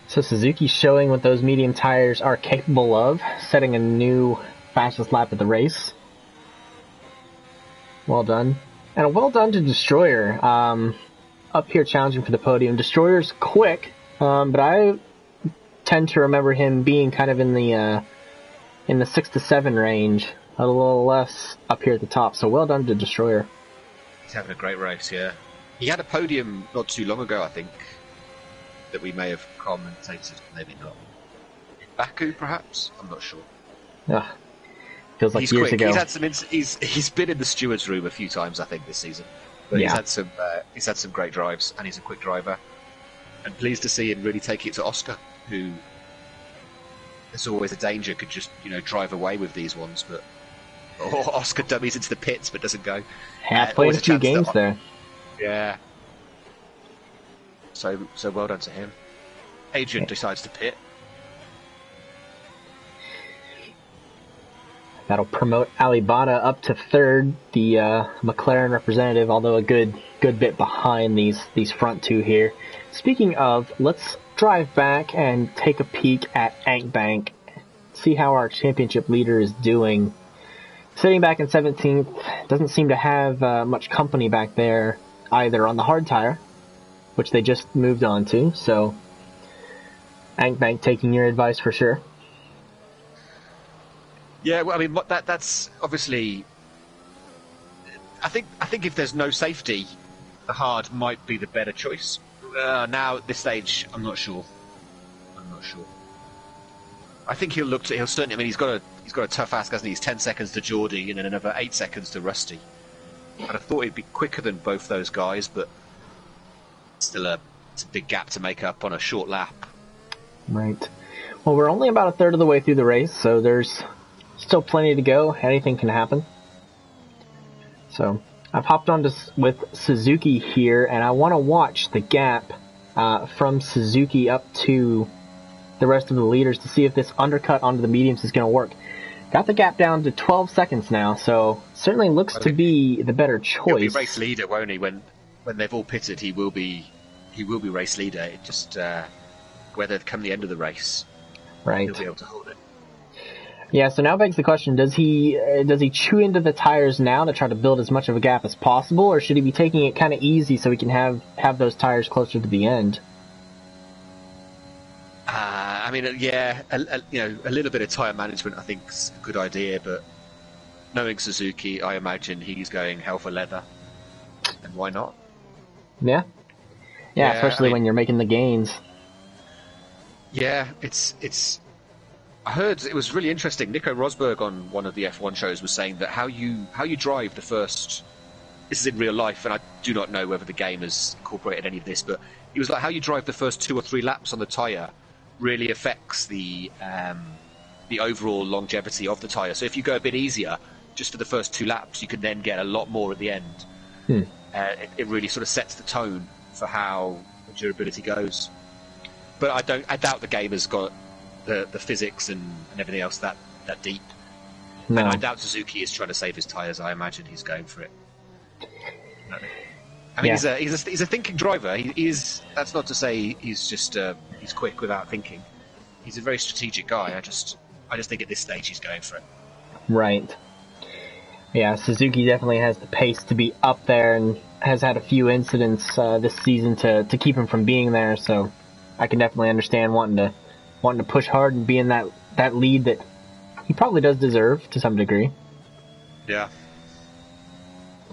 So Suzuki's showing what those medium tires are capable of, setting a new fastest lap of the race. Well done. And well done to Destroyer. Up here challenging for the podium. Destroyer's quick, but I tend to remember him being kind of in the 6 to 7 range, a little less up here at the top. So well done to Destroyer. He's having a great race, yeah. He had a podium not too long ago, I think, that we may have commentated, maybe not. Baku, perhaps? I'm not sure. Feels like years ago. He's had some. He's been in the stewards' room a few times, I think, this season. But yeah. He's had some great drives, and he's a quick driver. And pleased to see him really take it to Oscar, who there's always a danger could just drive away with these ones, but Oscar dummies into the pits but doesn't go. Played a few games there. Yeah. So well done to him. Adrian decides to pit. That'll promote Alibata up to third, the McLaren representative, although a good bit behind these front two here. Speaking of, let's drive back and take a peek at Ankbank, see how our championship leader is doing. Sitting back in 17th, doesn't seem to have much company back there either on the hard tire, which they just moved on to, so Ankbank taking your advice for sure. Yeah, well, I mean, that's obviously. I think if there's no safety, the hard might be the better choice. Now at this stage, I'm not sure. I think he'll certainly. I mean, he's got a tough ask, hasn't he? He's 10 seconds to Geordie and then another 8 seconds to Rusty. I'd have thought he'd be quicker than both those guys, but still it's a big gap to make up on a short lap. Right. Well, we're only about a third of the way through the race, so there's still plenty to go. Anything can happen. So I've hopped on with Suzuki here, and I want to watch the gap from Suzuki up to the rest of the leaders to see if this undercut onto the mediums is going to work. Got the gap down to 12 seconds now, so certainly looks to be the better choice. He'll be race leader, won't he? When they've all pitted, he will be race leader. It just whether come the end of the race, right, he'll be able to hold it. Yeah, so now begs the question, does he chew into the tires now to try to build as much of a gap as possible, or should he be taking it kind of easy so he can have those tires closer to the end? I mean, yeah, a little bit of tyre management I think is a good idea, but knowing Suzuki, I imagine he's going hell for leather, and why not? Yeah, especially when you're making the gains. Yeah, it's. I heard it was really interesting. Nico Rosberg on one of the F1 shows was saying that how you drive the first. This is in real life, and I do not know whether the game has incorporated any of this, but it was like how you drive the first 2 or 3 laps on the tyre really affects the overall longevity of the tyre. So if you go a bit easier, just for the first 2 laps, you can then get a lot more at the end. It really sort of sets the tone for how the durability goes. But I doubt the game has got the physics and everything else that deep. No. And I doubt Suzuki is trying to save his tyres. I imagine he's going for it. I mean, he's a thinking driver. He is. That's not to say he's just he's quick without thinking. He's a very strategic guy. I just think at this stage he's going for it. Right. Yeah, Suzuki definitely has the pace to be up there and has had a few incidents this season to keep him from being there. So I can definitely understand wanting to push hard and be in that lead that he probably does deserve to some degree. Yeah.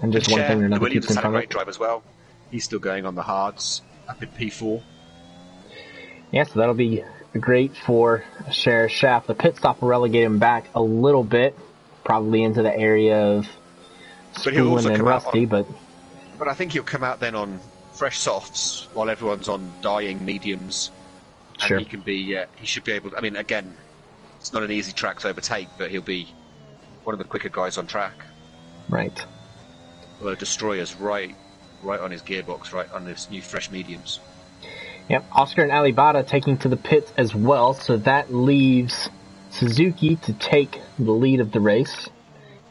And just one thing or another Williams keeps him had a from great it. drive as well. He's still going on the hards up in P4. Yeah, so that'll be great for Sheriff Schaff. The pit stop will relegate him back a little bit, probably into the area of Spoolin and Rusty. But I think he'll come out then on fresh softs while everyone's on dying mediums. And sure. he should be able to, I mean, again, it's not an easy track to overtake, but he'll be one of the quicker guys on track. Right. Although Destroyer's right on his gearbox, right on this new fresh mediums. Yep, Oscar and Alibata taking to the pits as well, so that leaves Suzuki to take the lead of the race.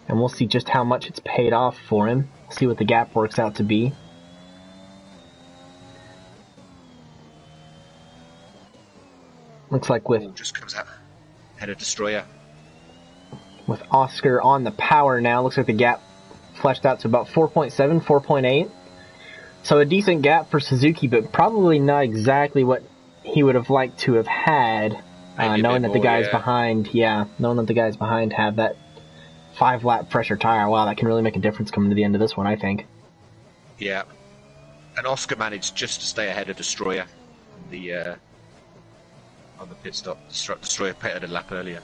And we'll see just how much it's paid off for him. See what the gap works out to be. Looks like with just comes out ahead of Destroyer. With Oscar on the power now, looks like the gap fleshed out to about 4.7, 4.8. So a decent gap for Suzuki, but probably not exactly what he would have liked to have had, knowing that the guys behind, knowing that the guys behind have that 5-lap pressure tire. Wow, that can really make a difference coming to the end of this one, I think. Yeah. And Oscar managed just to stay ahead of Destroyer on the pit stop. Destroyer pitted a lap earlier.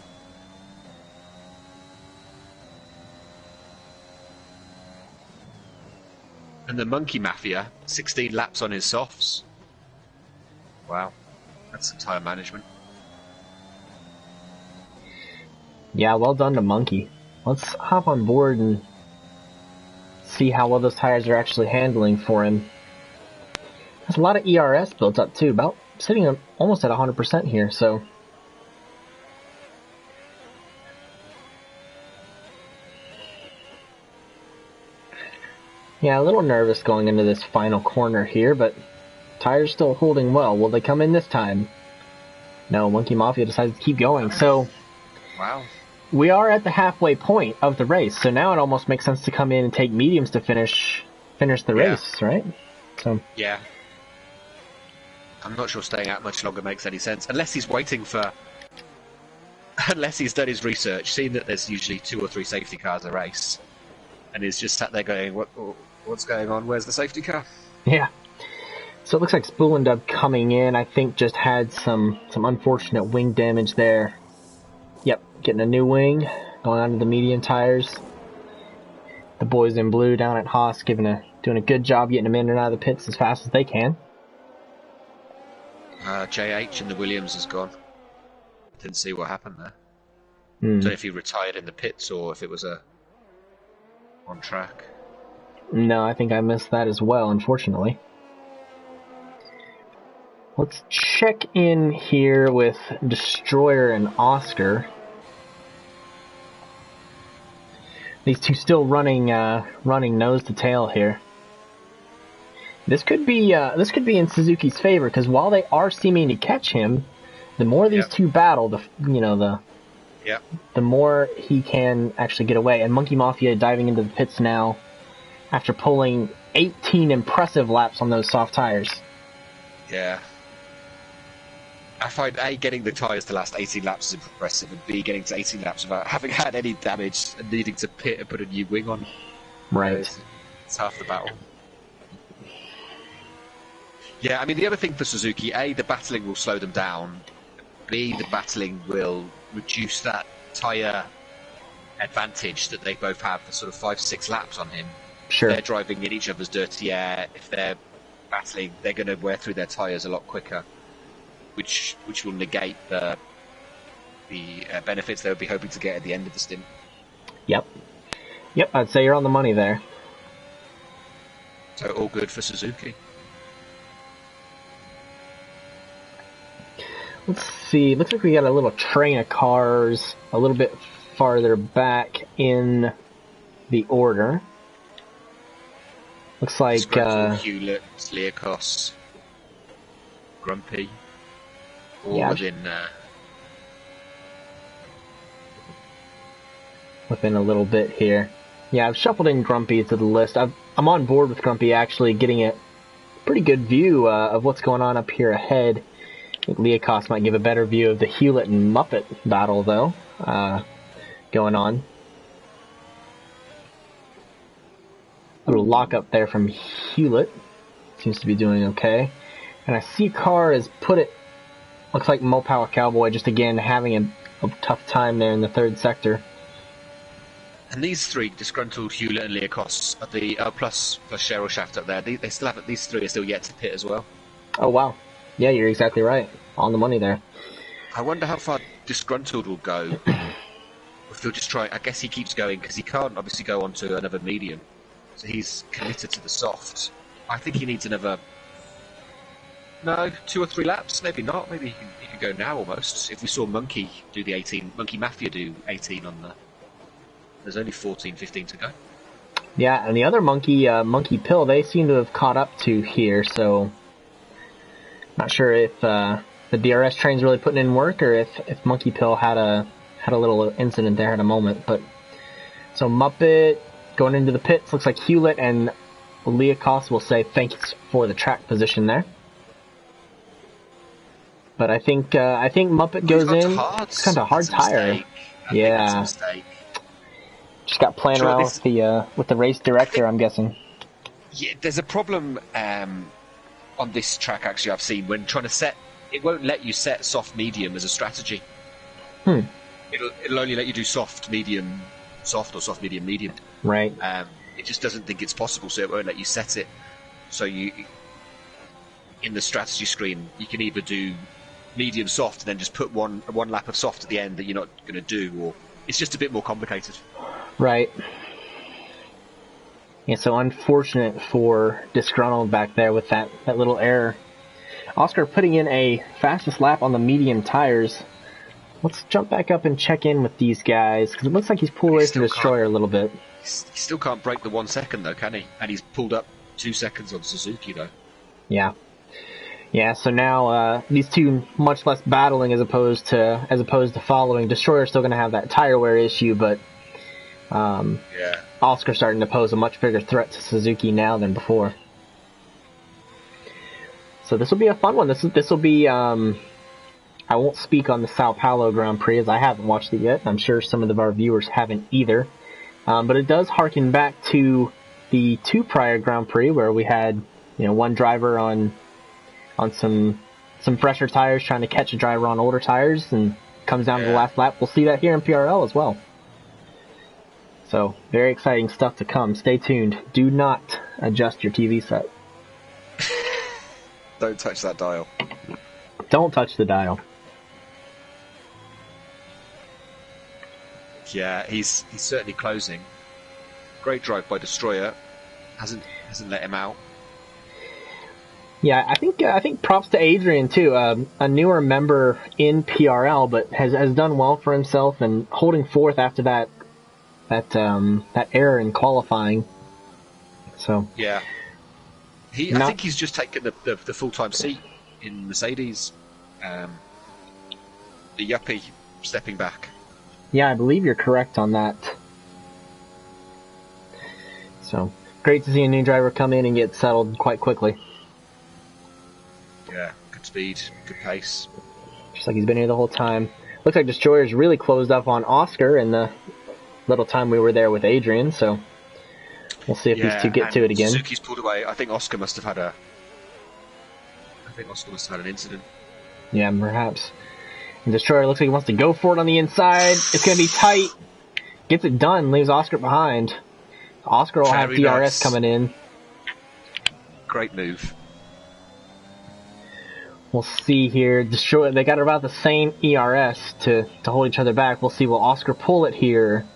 And the Monkey Mafia, 16 laps on his softs. Wow, that's some tyre management. Yeah, well done to Monkey. Let's hop on board and see how well those tires are actually handling for him. There's a lot of ERS built up too, about sitting almost at 100% here, so... Yeah, a little nervous going into this final corner here, but tires still holding well. Will they come in this time? No, Monkey Mafia decides to keep going, so... Wow. We are at the halfway point of the race, so now it almost makes sense to come in and take mediums to finish the race, right? So... Yeah. I'm not sure staying out much longer makes any sense, unless he's waiting for... Unless he's done his research, seen that there's usually 2 or 3 safety cars a race, and he's just sat there going, what's going on? Where's the safety car? Yeah. So it looks like Spool and Dub coming in, I think just had some unfortunate wing damage there. Yep, getting a new wing, going onto the medium tires. The boys in blue down at Haas doing a good job getting them in and out of the pits as fast as they can. JH and the Williams has gone. Didn't see what happened there. Don't know if he retired in the pits or if it was on track. No, I think I missed that as well, unfortunately. Let's check in here with Destroyer and Oscar. These two still running nose to tail here. This could be in Suzuki's favor, because while they are seeming to catch him, the more these two battle, the more he can actually get away. And Monkey Mafia diving into the pits now after pulling 18 impressive laps on those soft tires. Yeah. I find A, getting the tyres to last 18 laps is impressive, and B, getting to 18 laps without having had any damage and needing to pit and put a new wing on. Right. It's half the battle. Yeah, I mean, the other thing for Suzuki, A, the battling will slow them down. B, the battling will reduce that tyre advantage that they both have for sort of 5-6 laps on him. Sure. They're driving in each other's dirty air. If they're battling, they're going to wear through their tyres a lot quicker, which will negate the benefits they would be hoping to get at the end of the stint. Yep, I'd say you're on the money there. So all good for Suzuki. Let's see, looks like we got a little train of cars a little bit farther back in the order. Looks like Hewlett, Liakos, Grumpy, all within a little bit here. Yeah, I've shuffled in Grumpy to the list. I'm on board with Grumpy, actually getting a pretty good view of what's going on up here ahead. I think Liakos might give a better view of the Hewlett and Muppet battle, though, going on. A little lockup there from Hewlett. Seems to be doing okay. And I see Carr has put it... Looks like Mopower Cowboy just again having a tough time there in the third sector. And these three, disgruntled Hewlett and Liakos, are the plus Cheryl Shaft up there. They still have these three are still yet to pit as well. Oh wow. Yeah, you're exactly right. On the money there. I wonder how far Disgruntled will go. If they'll just try... I guess he keeps going, because he can't obviously go on to another medium. So he's committed to the soft. I think he needs another... No, 2 or 3 laps? Maybe not. Maybe he could go now, almost. If we saw Monkey do the 18... Monkey Mafia do 18 on the... There's only 14, 15 to go. Yeah, and the other Monkey Pill, they seem to have caught up to here, so not sure if the DRS train's really putting in work or if Monkey Pill had a little incident there at a moment. But so Muppet going into the pits, looks like Hewlett and Liakos will say thanks for the track position there. But I think Muppet goes in. It's kind of a hard tire. Yeah. Just got playing around with the race director, I'm guessing. Yeah, there's a problem on this track, actually, I've seen, when trying to set... It won't let you set soft medium as a strategy. It'll only let you do soft medium soft or soft medium medium. Right. It just doesn't think it's possible, so it won't let you set it. So you, in the strategy screen, you can either do medium soft and then just put one lap of soft at the end that you're not going to do, or it's just a bit more complicated. Right. Yeah, so unfortunate for Disgruntled back there with that little error. Oscar putting in a fastest lap on the medium tires. Let's jump back up and check in with these guys, because it looks like he's pulled away from Destroyer a little bit. He still can't break the 1 second, though, can he? And he's pulled up 2 seconds on Suzuki, though. Yeah. Yeah, so now these two much less battling as opposed to following. Destroyer's still going to have that tire wear issue, but Oscar starting to pose a much bigger threat to Suzuki now than before. So this will be a fun one. This will be. I won't speak on the Sao Paulo Grand Prix as I haven't watched it yet. I'm sure some of our viewers haven't either. But it does harken back to the 2 prior Grand Prix where we had, one driver on some fresher tires trying to catch a driver on older tires and comes down to the last lap. We'll see that here in PRL as well. So, very exciting stuff to come. Stay tuned. Do not adjust your TV set. Don't touch that dial. Don't touch the dial. Yeah, he's certainly closing. Great drive by Destroyer. Hasn't let him out. Yeah, I think props to Adrian too. A newer member in PRL, but has done well for himself and holding fourth after that error in qualifying. So yeah, I think he's just taken the full-time seat in Mercedes. The yuppie stepping back. Yeah, I believe you're correct on that. So great to see a new driver come in and get settled quite quickly. Yeah, good speed, good pace. Just like he's been here the whole time. Looks like Destroyer's really closed up on Oscar in the little time we were there with Adrian, so we'll see if these two get to it again. Suzuki's pulled away. I think Oscar must have had an incident. Yeah, perhaps. And Destroyer looks like he wants to go for it on the inside. It's going to be tight. Gets it done, leaves Oscar behind. Oscar will have DRS coming in. Great move. We'll see here. Destroyer, they got about the same ERS to hold each other back. We'll see. Will Oscar pull it here?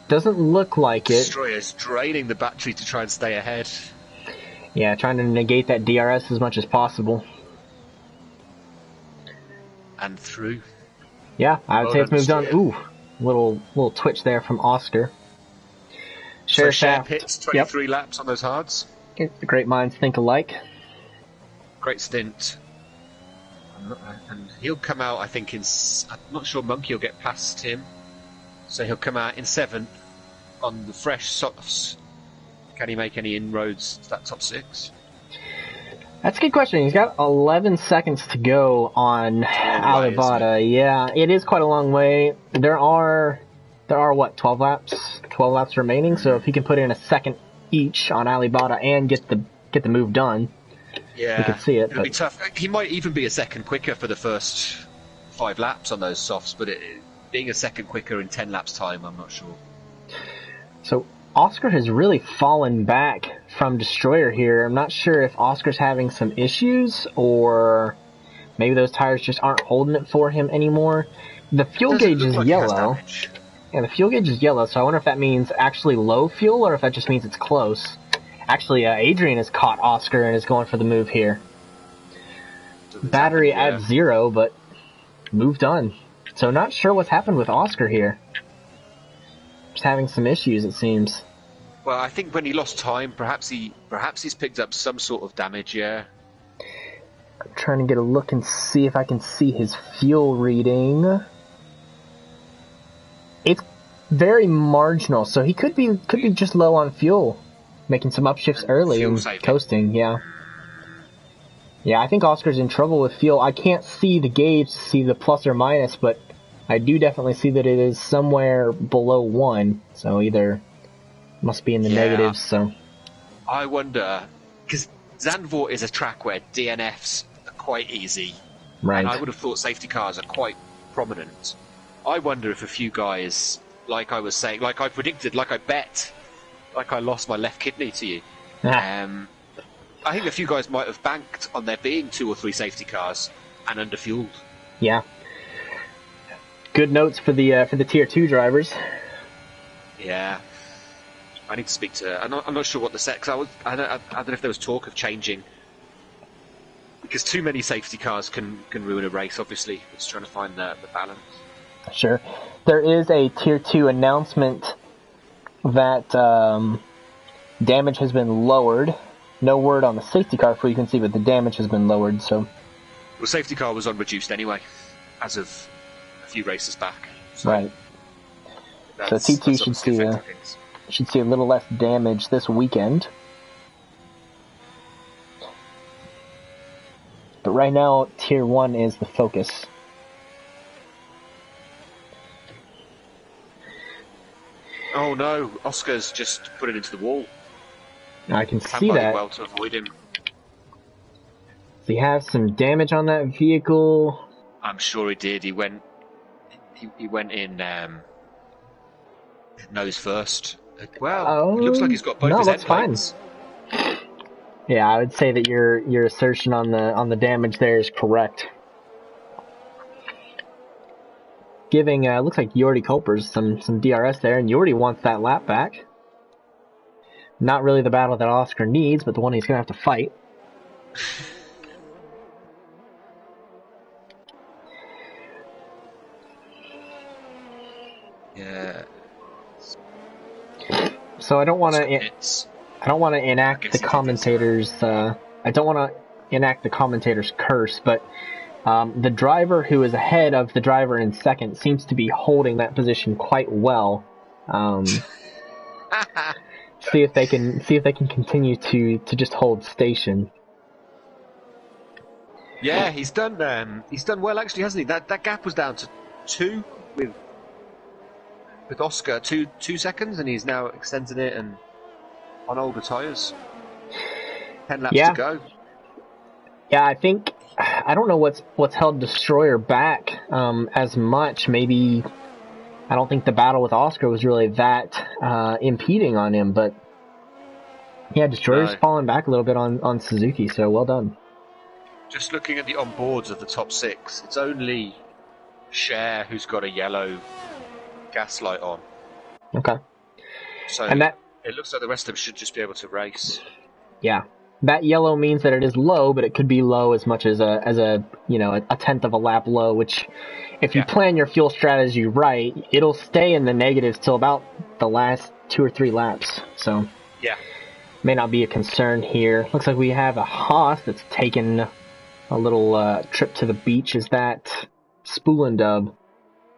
Doesn't look like it. Destroyer's draining the battery to try and stay ahead. Yeah, trying to negate that DRS as much as possible. And through. Yeah, I would say it's moved on. Ooh, little twitch there from Oscar. Share hits 23 laps on those hards. Great minds think alike. Great stint. And he'll come out, I think, I'm not sure Monkey will get past him. So he'll come out in 7th on the fresh softs. Can he make any inroads to that top 6? That's a good question. He's got 11 seconds to go on Alibata. Yeah, it is quite a long way. There are what, 12 laps? 12 laps remaining, so if he can put in a second each on Alibata and get the move done, we can see it. It'll be tough. He might even be a second quicker for the first 5 laps on those softs, but being a second quicker in 10 laps time, I'm not sure. So Oscar has really fallen back from Destroyer here. I'm not sure if Oscar's having some issues or maybe those tires just aren't holding it for him anymore. The fuel gauge is yellow. Yeah, the fuel gauge is yellow, so I wonder if that means actually low fuel or if that just means it's close. Actually, Adrian has caught Oscar and is going for the move here. Battery at 0, but move done. So not sure what's happened with Oscar here. Just having some issues, it seems. Well, I think when he lost time, perhaps he's picked up some sort of damage. Yeah. I'm trying to get a look and see if I can see his fuel reading. It's very marginal, so he could be just low on fuel, making some upshifts early and coasting. Yeah. Yeah, I think Oscar's in trouble with fuel. I can't see the gauge to see the plus or minus, but I do definitely see that it is somewhere below 1, so either must be in the negatives. So I wonder, because Zandvoort is a track where DNFs are quite easy, right. And I would have thought safety cars are quite prominent. I wonder if a few guys, like I was saying, like I predicted, like I bet, like I lost my left kidney to you. I think a few guys might have banked on there being 2 or 3 safety cars and underfueled. Yeah. Good notes for the tier 2 drivers. Yeah. I need to speak to. I'm not sure what the set. Cause I don't know if there was talk of changing, because too many safety cars can ruin a race. Obviously, it's trying to find the balance. Sure, there is a tier 2 announcement that damage has been lowered. No word on the safety car frequency, but the damage has been lowered. So, well, safety car was on reduced anyway, as of a few races back. So right. So T2 should see a little less damage this weekend. But right now, Tier 1 is the focus. Oh no, Oscar's just put it into the wall. I can see that. Well to avoid him. Does he have some damage on that vehicle? I'm sure he did. He went in nose first. Well, it looks like he's got both his end plates. Yeah, I would say that your assertion on the damage there is correct. Giving looks like Jordi Culpers some DRS there, and Jordi wants that lap back. Not really the battle that Oscar needs, but the one he's gonna have to fight. Yeah. So I don't want to enact the commentators. I don't want to enact the commentators' curse, but the driver who is ahead of the driver in second seems to be holding that position quite well. See if they can continue to just hold station. Yeah, he's done well actually, hasn't he? That gap was down to 2 with Oscar, 2 seconds, and he's now extended it and on older tyres. 10 laps to go. Yeah, I don't know what's held Destroyer back as much. Maybe I don't think the battle with Oscar was really that impeding on him, but yeah, Destroyer's fallen back a little bit on Suzuki, so well done. Just looking at the onboards of the top 6, it's only Cher who's got a yellow gaslight on. Okay. So and it looks like the rest of them should just be able to race. Yeah. That yellow means that it is low, but it could be low as much as a tenth of a lap low, which if you plan your fuel strategy right, it'll stay in the negatives till about the last 2 or 3 laps. So may not be a concern here. Looks like we have a Haas that's taken a little trip to the beach. Is that Spoolendub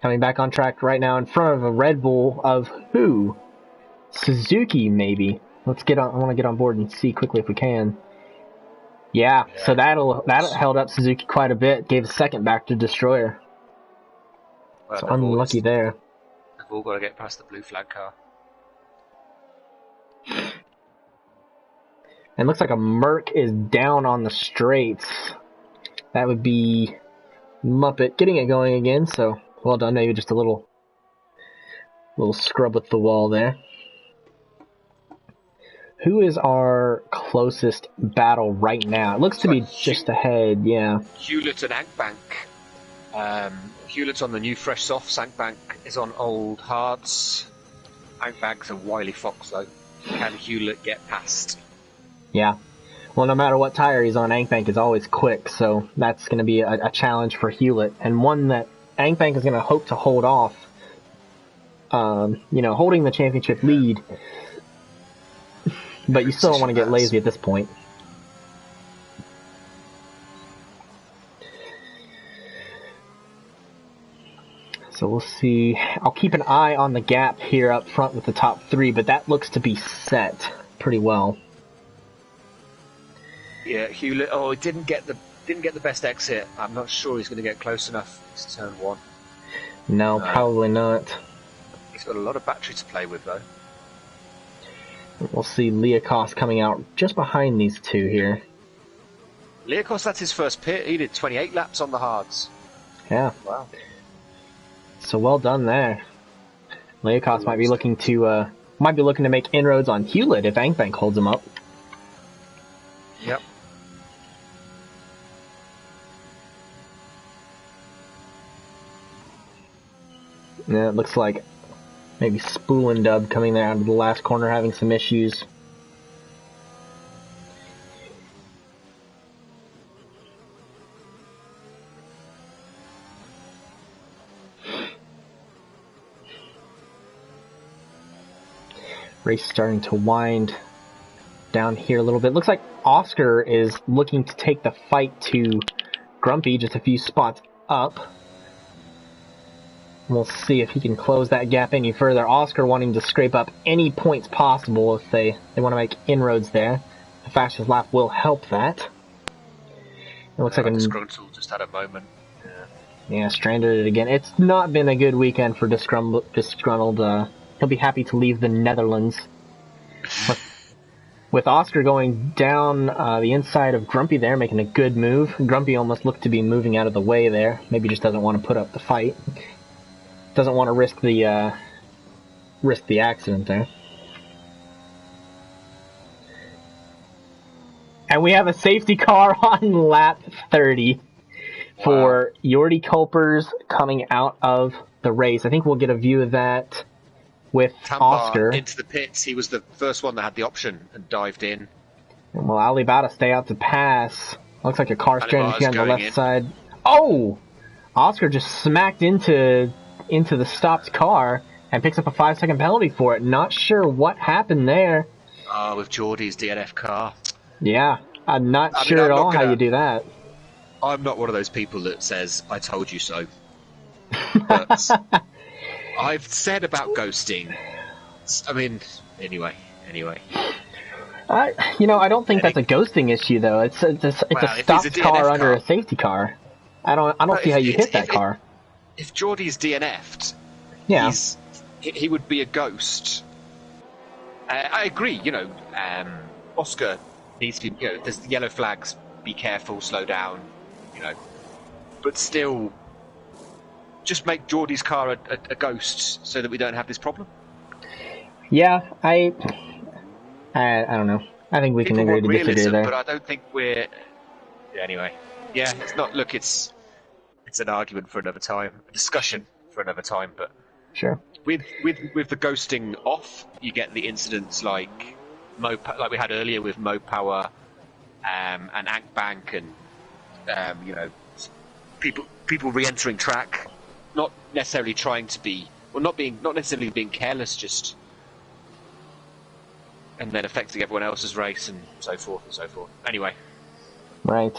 coming back on track right now in front of a Red Bull of who? Suzuki, maybe. I want to get on board and see quickly if we can. Yeah, so that held up Suzuki quite a bit. Gave a second back to Destroyer. Well, so unlucky there. They've all got to get past the blue flag car. And looks like a Merc is down on the straights. That would be Muppet getting it going again. So well done. Maybe just a little scrub with the wall there. Who is our closest battle right now? It looks to be just ahead, yeah. Hewlett and Ankbank. Hewlett's on the new fresh soft. Ankbank is on old hards. Ankbank's a wily fox, though. Can Hewlett get past? Yeah. Well, no matter what tire he's on, Ankbank is always quick, so that's going to be a challenge for Hewlett, and one that Ankbank is going to hope to hold off. Holding the championship lead. But you still don't want to get lazy at this point. So we'll see. I'll keep an eye on the gap here up front with the top 3, but that looks to be set pretty well. Yeah, Hewlett. Oh, he didn't get the best exit. I'm not sure he's going to get close enough. It's turn 1. No, probably not. He's got a lot of battery to play with, though. We'll see Liakos coming out just behind these two here. Liakos, that's his first pit. He did 28 laps on the hards. Yeah. Wow. So well done there. Liakos might be looking to make inroads on Hewlett if Angbank holds him up. Yep. Yeah, it looks like maybe Spool and Dub coming there out of the last corner having some issues. Race starting to wind down here a little bit. Looks like Oscar is looking to take the fight to Grumpy just a few spots up. We'll see if he can close that gap any further. Oscar wanting to scrape up any points possible if they want to make inroads there. The fastest lap will help that. It looks like Disgruntled just had a moment. Yeah, stranded it again. It's not been a good weekend for Disgruntled. He'll be happy to leave the Netherlands. With Oscar going down the inside of Grumpy there, making a good move. Grumpy almost looked to be moving out of the way there. Maybe just doesn't want to put up the fight. Doesn't want to risk the accident there. And we have a safety car on lap 30 for Jordi Kulpers coming out of the race. I think we'll get a view of that with Tambar Oscar. Into the pits. He was the first one that had the option and dived in. And will Alibaba stay out to pass? Looks like a car stranded here on the left side. Oh! Oscar just smacked into the stopped car and picks up a 5-second penalty for it. Not sure what happened there. With Geordie's DNF car. Yeah, I'm not sure at all how you do that. I'm not one of those people that says, I told you so. But I've said about ghosting. I mean, anyway. I don't think that's a ghosting issue though. It's a stopped car under a safety car. I don't see how you hit that car. If Geordie's DNF'd, yeah, he would be a ghost. I agree. Oscar needs to be. There's the yellow flags. Be careful. Slow down. But still, just make Geordie's car a ghost so that we don't have this problem. Yeah, I don't know. I think we can agree to disagree there. But I don't think we're. Yeah, anyway, yeah, it's not. Look, it's an argument for another time, a discussion for another time. But sure, with the ghosting off, you get the incidents like we had earlier with Mo Power and Ankbank, and people re-entering track, not necessarily trying to be, well, not necessarily being careless, just. And then affecting everyone else's race and so forth and so forth. Anyway. Right.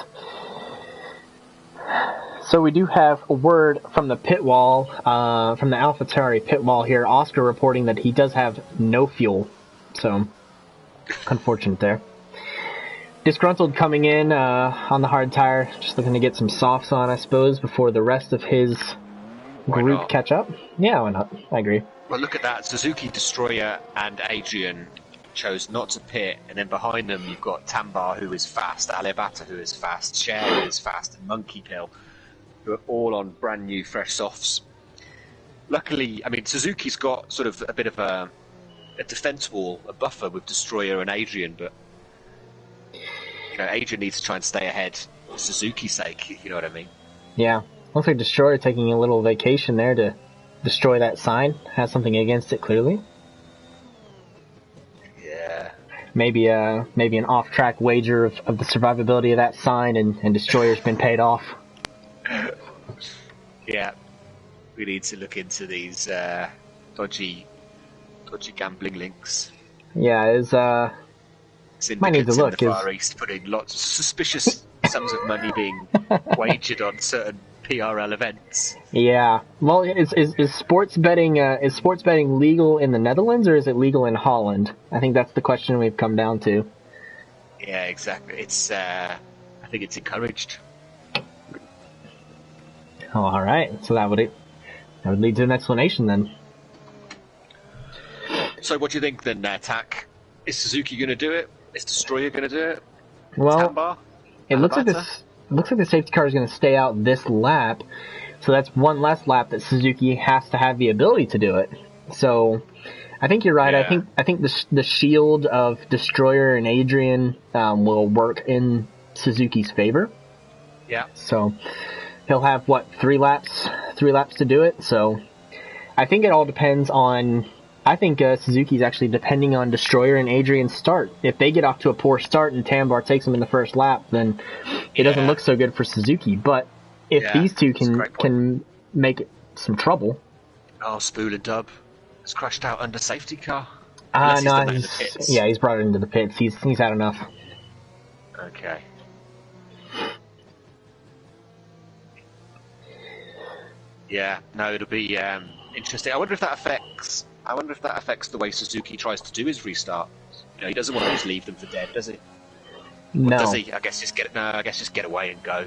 So we do have a word from the pit wall, from the AlphaTauri pit wall here. Oscar reporting that he does have no fuel. So, unfortunate there. Disgruntled coming in on the hard tire. Just looking to get some softs on, I suppose, before the rest of his group catch up. Yeah, why not? I agree. Well, look at that. Suzuki, Destroyer, and Adrian chose not to pit, and then behind them you've got Tambar, who is fast, Alibata, who is fast, Cher, who is fast, and Monkey Pill, who are all on brand new fresh softs. Luckily, I mean, Suzuki's got sort of a bit of a defense wall, a buffer with Destroyer and Adrian, but Adrian needs to try and stay ahead for Suzuki's sake, you know what I mean? Yeah, looks like Destroyer taking a little vacation there to destroy that sign. Has something against it, clearly. Maybe an off-track wager of the survivability of that sign, and Destroyer's been paid off. Yeah, we need to look into these dodgy gambling links. Yeah, Might need to syndicates in the look. Far East putting lots of suspicious sums of money being wagered on certain PRL events. Yeah. Well, is sports betting legal in the Netherlands or is it legal in Holland? I think that's the question we've come down to. Yeah, exactly. It's I think it's encouraged. Oh, all right. So that would lead to an explanation then. So what do you think then, Tack? Is Suzuki going to do it? Is Destroyer going to do it? Well, Tambar? it looks like the safety car is going to stay out this lap. So that's one less lap that Suzuki has to have the ability to do it. So I think you're right. Yeah. I think the shield of Destroyer and Adrian will work in Suzuki's favor. Yeah. So he'll have three laps to do it. So I think it all depends on. I think Suzuki's actually depending on Destroyer and Adrian's start. If they get off to a poor start and Tambar takes them in the first lap, then it doesn't look so good for Suzuki. But if these two can make some trouble. Oh, Spool and Dub has crashed out under safety car. No, he's brought it into the pits. He's had enough. Okay. Yeah, no, it'll be interesting. I wonder if that affects the way Suzuki tries to do his restart. You know, he doesn't want to just leave them for dead, does he? No. Or does he? I guess just get away and go.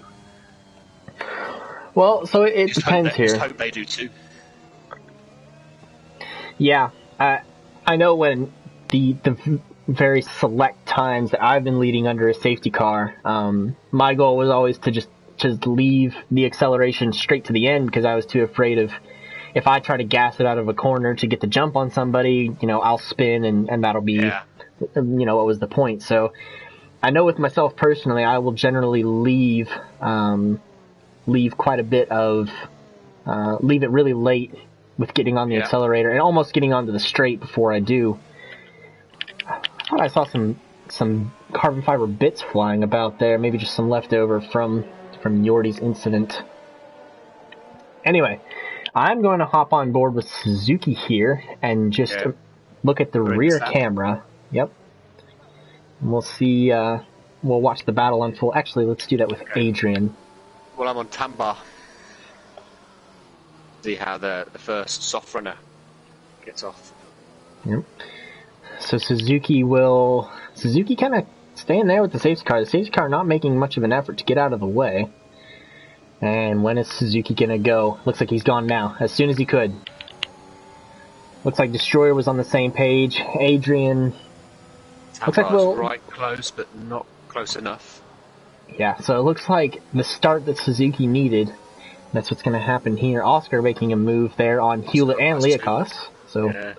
Well, so it depends here. Just hope they do too. Yeah, I know when the very select times that I've been leading under a safety car, my goal was always to just leave the acceleration straight to the end because I was too afraid of if I try to gas it out of a corner to get the jump on somebody, I'll spin and that'll be, what was the point. So I know with myself personally, I will generally leave quite a bit of, leave it really late with getting on the accelerator and almost getting onto the straight before I do. I thought I saw some carbon fiber bits flying about there, maybe just some leftover from Yordi's incident. Anyway, I'm going to hop on board with Suzuki here and just look at the rear camera. Yep. And we'll see, we'll watch the battle unfold. Actually, let's do that with Adrian. Well, I'm on Tambar. See how the first soft runner gets off. Yep. So Suzuki kind of staying there with the safety car. The safety car not making much of an effort to get out of the way. And when is Suzuki gonna go? Looks like he's gone now, as soon as he could. Looks like Destroyer was on the same page. Adrian. Looks like right close, but not close enough. Yeah, so it looks like the start that Suzuki needed, that's what's gonna happen here. Oscar making a move there on Hewlett and Liakos. So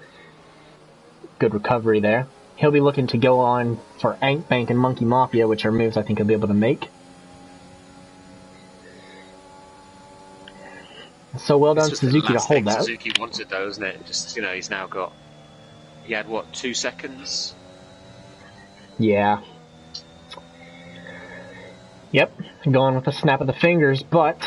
good recovery there. He'll be looking to go on for Ank Bank and Monkey Mafia, which are moves I think he'll be able to make. So well done, Suzuki, to hold that. Suzuki wanted though, isn't it? Just, he's now got... He had, 2 seconds? Yeah. Yep, going with a snap of the fingers, but...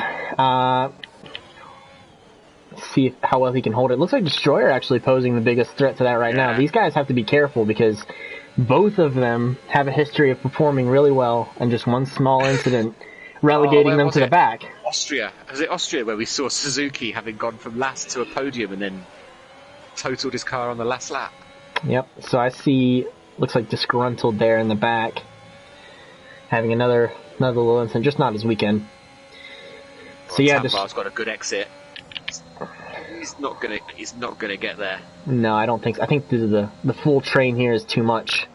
see how well he can hold it. Looks like Destroyer actually posing the biggest threat to that right now. These guys have to be careful because both of them have a history of performing really well, and just one small incident relegating them to the back. Austria. Was it Austria where we saw Suzuki having gone from last to a podium and then totaled his car on the last lap? Yep, so I see, looks like disgruntled there in the back, having another little incident, just not his weekend. So yeah, Tambar's got a good exit. He's not gonna get there. No, I don't think so. I think the full train here is too much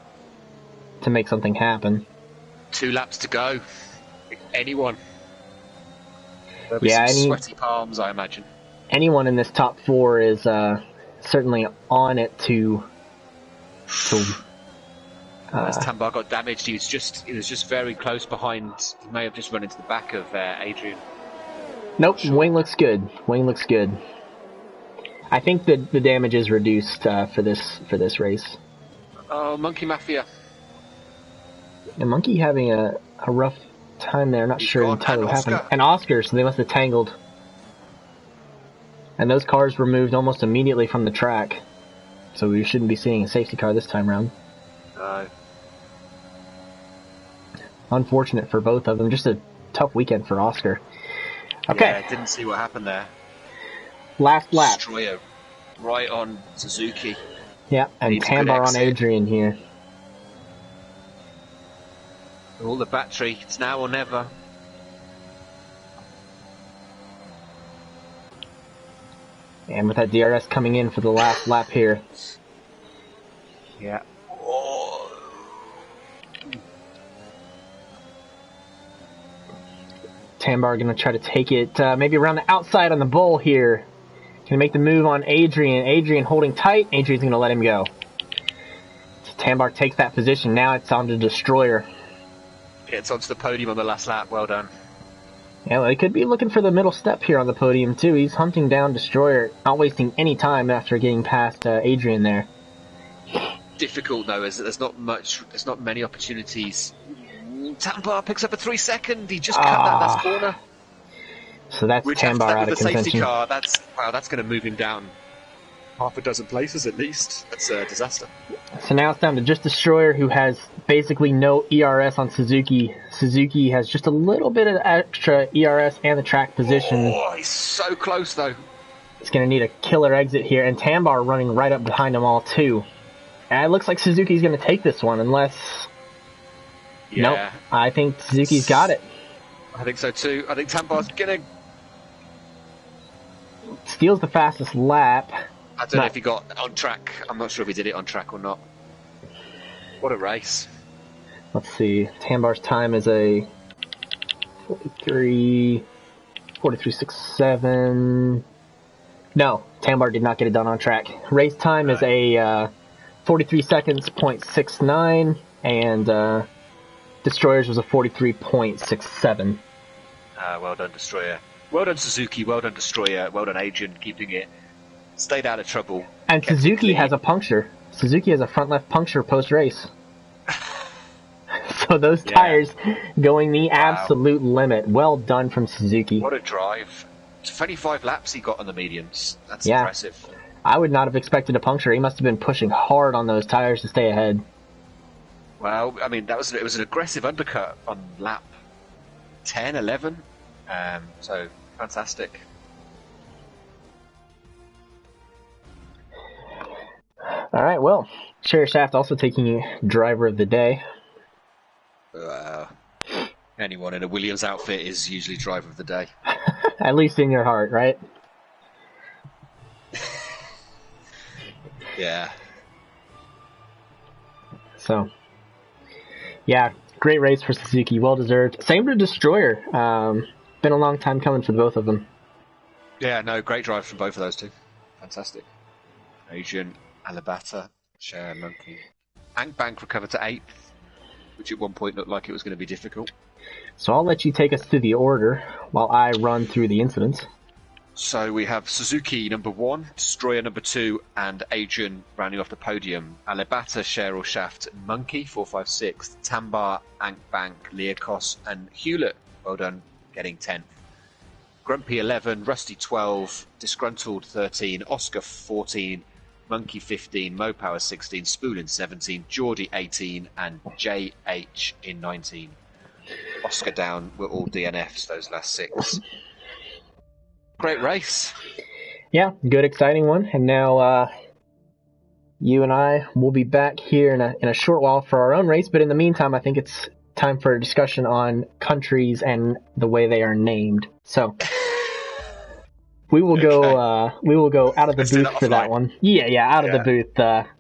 to make something happen. 2 laps to go. Anyone. There'll be some sweaty palms, I imagine. Anyone in this top 4 is certainly on it to. As Tambar got damaged, he was just very close behind. He may have just run into the back of Adrian. Nope, Wayne looks good. I think that the damage is reduced for this race. Oh, Monkey Mafia. And Monkey having a rough time there. Not sure entirely what happened. And Oscar, so they must have tangled. And those cars were moved almost immediately from the track. So we shouldn't be seeing a safety car this time around. No. Unfortunate for both of them. Just a tough weekend for Oscar. Okay. Yeah, didn't see what happened there. Last lap. Destroyer right on Suzuki. Yeah, and Needs a good Tambar on exit. Adrian here. All the battery. It's now or never. And with that DRS coming in for the last lap here. Yeah. Oh. Tambar going to try to take it maybe around the outside on the bull here. Going to make the move on Adrian. Adrian holding tight. Adrian's going to let him go. So Tambar takes that position. Now it's on to Destroyer. Gets onto the podium on the last lap. Well done. Yeah, well, he could be looking for the middle step here on the podium, too. He's hunting down Destroyer, not wasting any time after getting past Adrian there. Difficult, though, as there's not many opportunities. Tambar picks up a 3-second. He just cut that last corner. So that's Tambar out of with the safety contention. car, that's going to move him down half a dozen places at least. That's a disaster. So now it's down to just Destroyer, who has basically no ERS on Suzuki. Suzuki has just a little bit of extra ERS and the track position. Oh, he's so close, though. He's going to need a killer exit here, and Tambar running right up behind them all, too. And it looks like Suzuki's going to take this one, unless... Yeah. Nope, I think Suzuki's got it. I think so, too. I think Tambar's going to... Steals the fastest lap. I don't know if he got on track. I'm not sure if he did it on track or not. What a race. Let's see. Tambar's time is a 43.67. No, Tambar did not get it done on track. Race time is a 43 seconds, .69, and Destroyers was a 43.67. Well done, Destroyer. Well done, Suzuki. Well done, Destroyer. Well done, Adrian, keeping it. Stayed out of trouble. And Suzuki has a puncture. Suzuki has a front left puncture post-race. So those tires going the absolute limit. Well done from Suzuki. What a drive. 25 laps he got on the mediums. That's impressive. I would not have expected a puncture. He must have been pushing hard on those tires to stay ahead. Well, I mean, it was an aggressive undercut on lap 10, 11. So, fantastic. All right, well, Cherry Shaft also taking driver of the day. Anyone in a Williams outfit is usually driver of the day. At least in your heart, right? Yeah. So, yeah, great race for Suzuki, well deserved. Same for Destroyer. Been a long time coming for both of them. Yeah, no, great drive from both of those two. Fantastic. Adrian, Alabata, Share, Monkey. Bank recovered to 8th, which at one point looked like it was going to be difficult. So I'll let you take us through the order while I run through the incidents. So we have Suzuki number 1, Destroyer number 2, and Adrian rounding off the podium. Alabata, Cheryl Shaft, Monkey 4, 5, 6, Tambar, Bank, Liakos, and Hewlett. Well done, getting 10th. Grumpy 11, Rusty 12, Disgruntled 13, Oscar 14, Monkey 15, Mopower 16, Spoolin 17, Geordie 18, and JH in 19. Oscar down were all DNFs, those last 6. Great race. Yeah, good, exciting one. And now you and I will be back here in a short while for our own race. But in the meantime, I think it's time for a discussion on countries and the way they are named. So we will go out of the booth for that one. Out of the booth.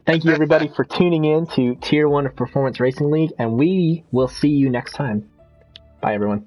Thank you everybody for tuning in to Tier 1 of Performance Racing League, and we will see you next time. Bye everyone.